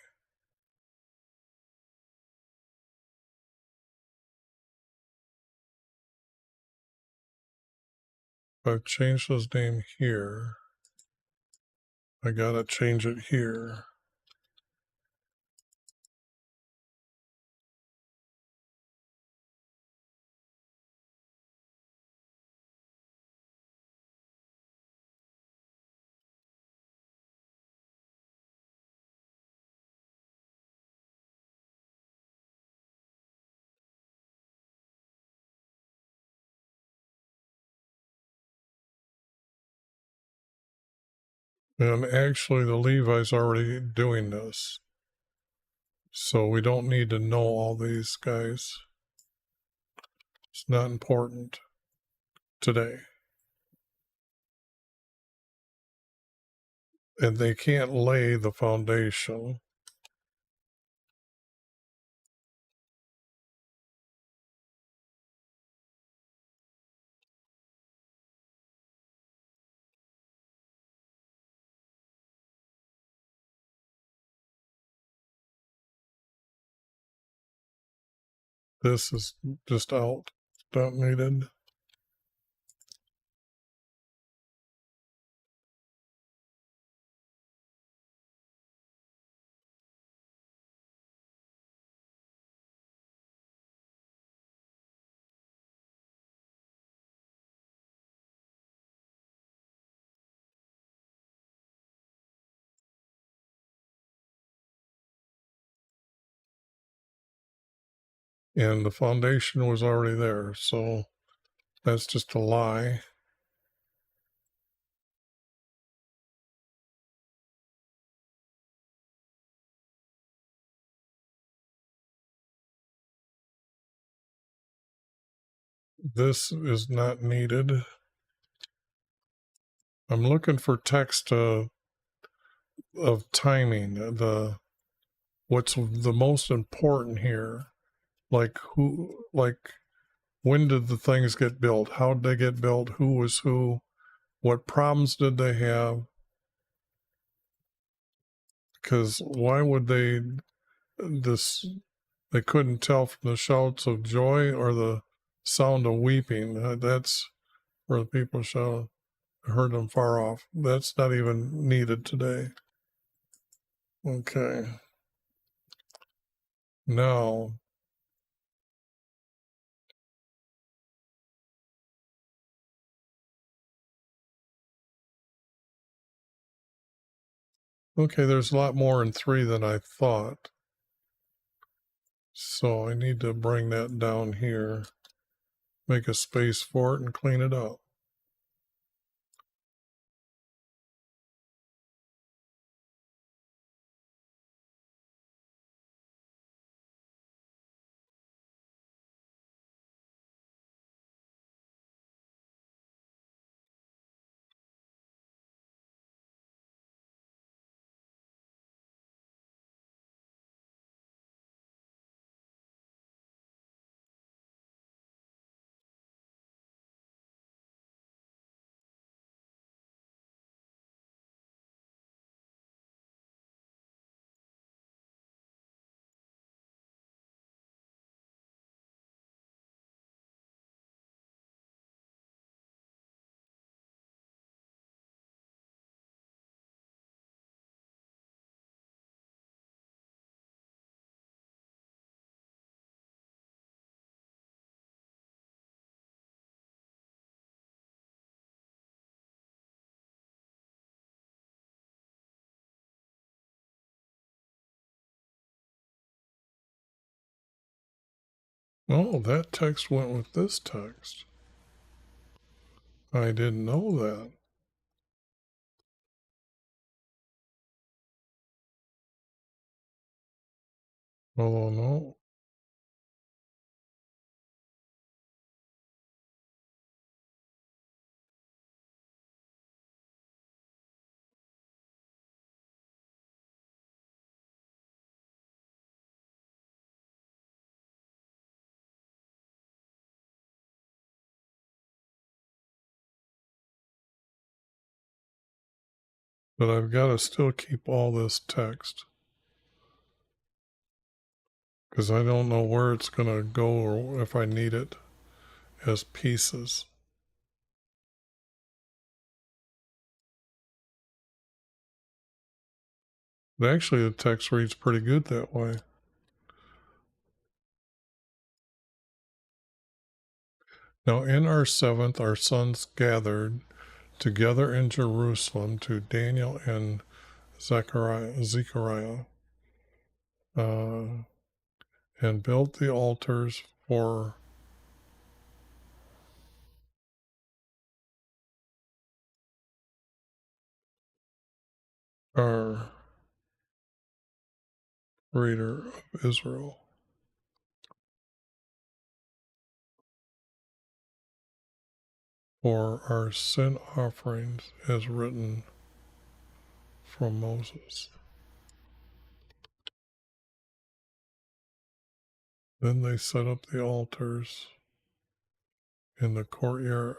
I've changed his name here. I gotta change it here. And actually, the Levi's already doing this. So we don't need to know all these guys. It's not important today. And they can't lay the foundation. This is just out, not needed. And the foundation was already there, so that's just a lie. This is not needed. I'm looking for text of timing, what's the most important here, like when did the things get built, how did they get built, who was who, what problems did they have, because why would this they couldn't tell from the shouts of joy or the sound of weeping. That's where the people shout, heard them far off. That's not even needed today. Okay. Now, okay, there's a lot more in 3 than I thought. So I need to bring that down here, make a space for it, and clean it up. Oh, that text went with this text. I didn't know that. Oh, no. But I've got to still keep all this text because I don't know where it's going to go or if I need it as pieces. But actually, the text reads pretty good that way. Now, in our 7th, our sons gathered together in Jerusalem to Daniel and Zechariah, and built the altars for our Creator of Israel, for our sin offerings as written from Moses. Then they set up the altars in the courtyard,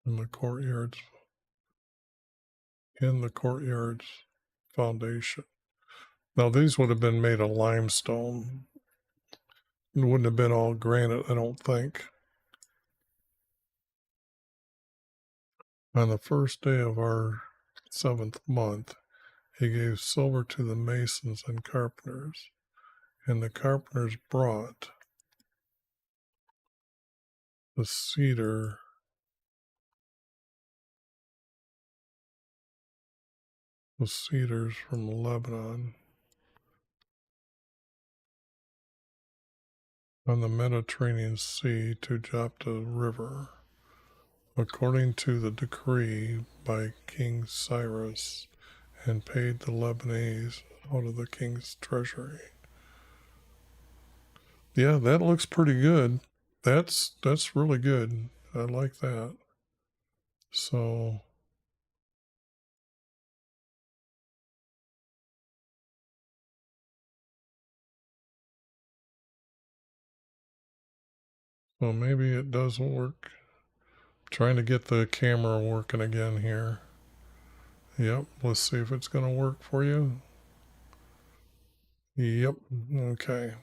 in the courtyard's foundation. Now these would have been made of limestone. It wouldn't have been all granite, I don't think. On the first day of our 7th month, he gave silver to the masons and carpenters, and the carpenters brought the cedars from Lebanon on the Mediterranean Sea to Jopta River, according to the decree by King Cyrus, and paid the Lebanese out of the king's treasury. Yeah, that looks pretty good. That's really good. I like that. So maybe it doesn't work. Trying to get the camera working again here. Yep, let's see if it's going to work for you. Yep, okay.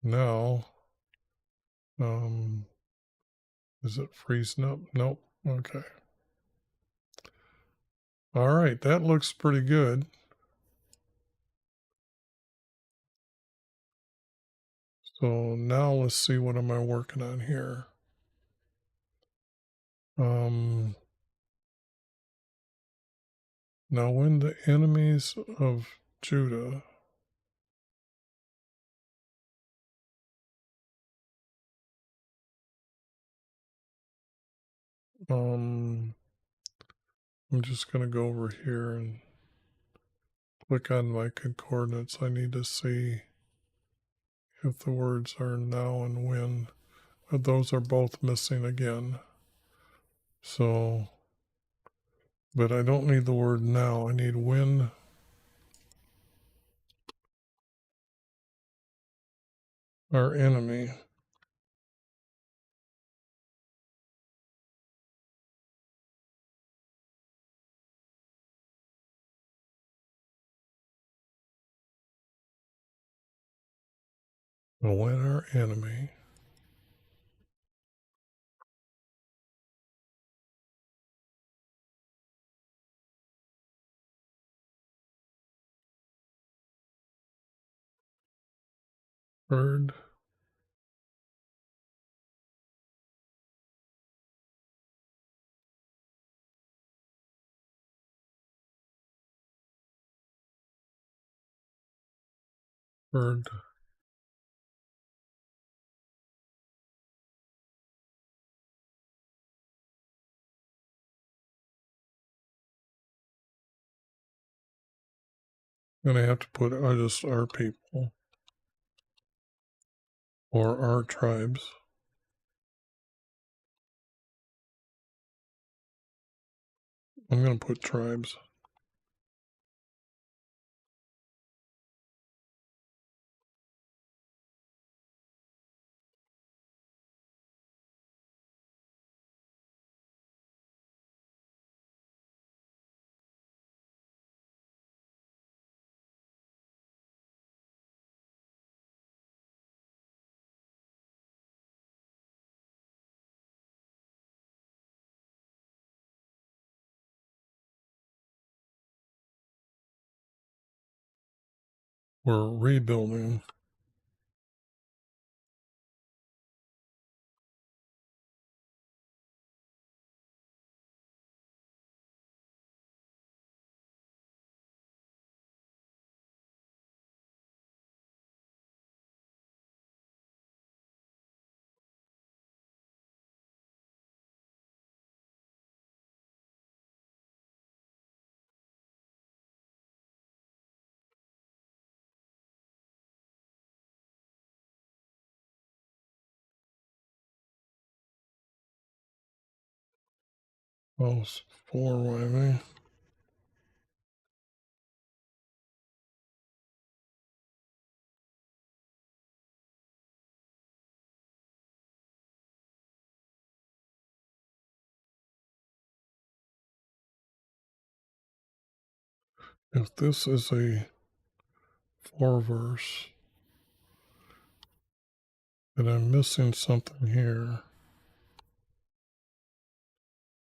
Now, is it freezing up? Nope, okay. All right, that looks pretty good. So now let's see, what am I working on here? Um, Now when the enemies of Judah I'm just going to go over here and click on my concordance. I need to see if the words are now and when. But those are both missing again. So, but I don't need the word now. I need when our enemy. When our enemy heard heard I'm going to have to put just our people or our tribes. I'm going to put tribes. We're rebuilding. Oh, 4 maybe. If this is a 4 verse, then I'm missing something here.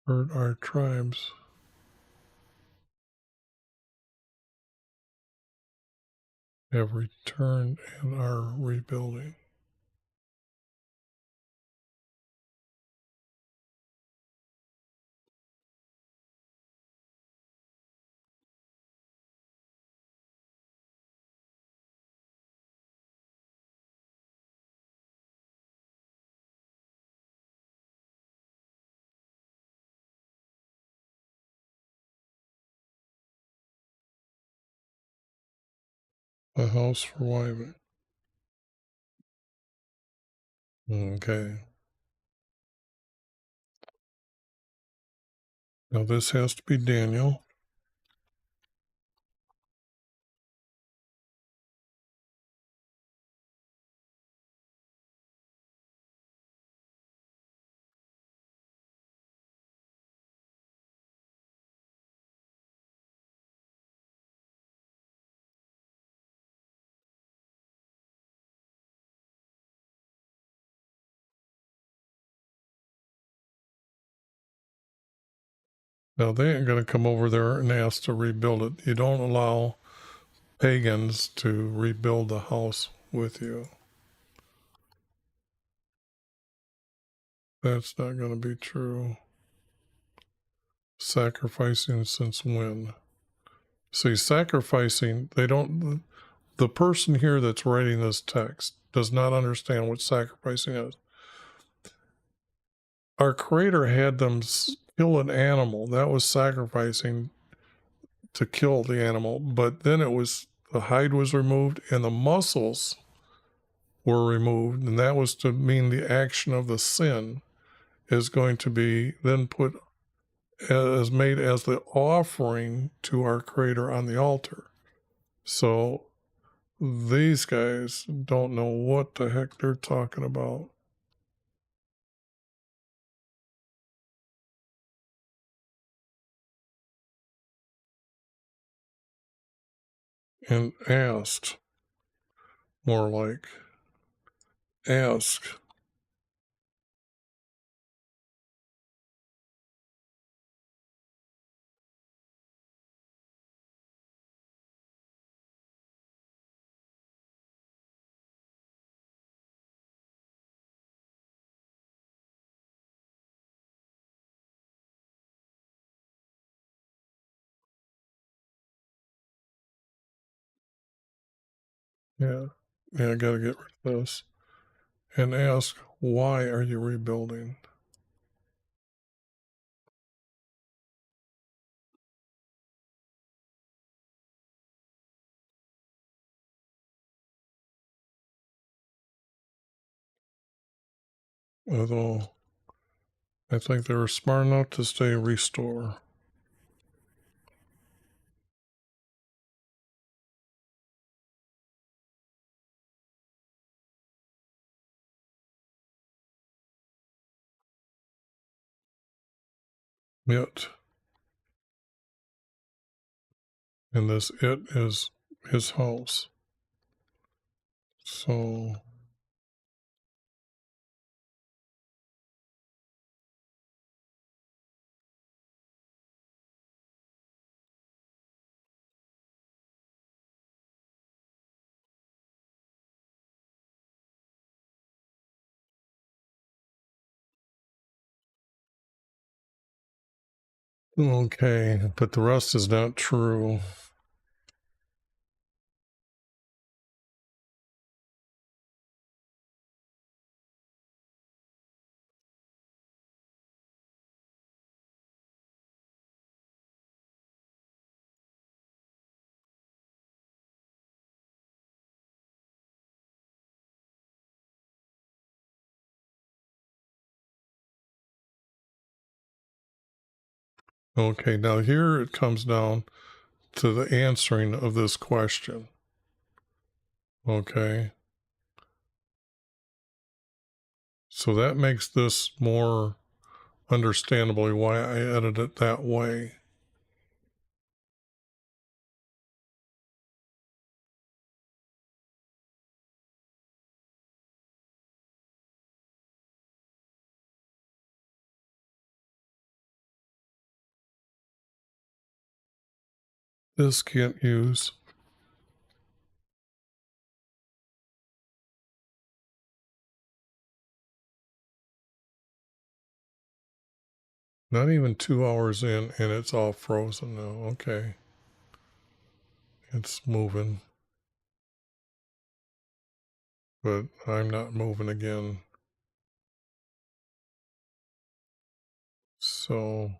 Heard our tribes have returned and are rebuilding. A house for Wyman. Okay. Now this has to be Daniel. Now they ain't going to come over there and ask to rebuild it. You don't allow pagans to rebuild the house with you. That's not going to be true. Sacrificing since when? See, sacrificing, the person here that's writing this text does not understand what sacrificing is. Our Creator had them kill an animal. That was sacrificing to kill the animal. But then the hide was removed and the muscles were removed. And that was to mean the action of the sin is going to be then put as made as the offering to our Creator on the altar. So these guys don't know what the heck they're talking about. And asked, more like, ask. Yeah, I got to get rid of this. And ask, why are you rebuilding? Although I think they were smart enough to say restore. It. And this it is his house. So, okay, but the rest is not true. Okay, now here it comes down to the answering of this question. Okay. So that makes this more understandably why I edit it that way. This can't use. Not even 2 hours in, and it's all frozen now. Okay. It's moving. But I'm not moving again. So,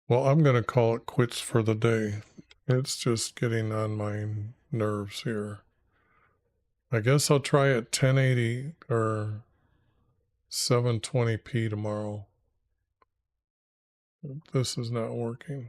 well, I'm going to call it quits for the day. It's just getting on my nerves here. I guess I'll try at 1080 or 720p tomorrow. This is not working.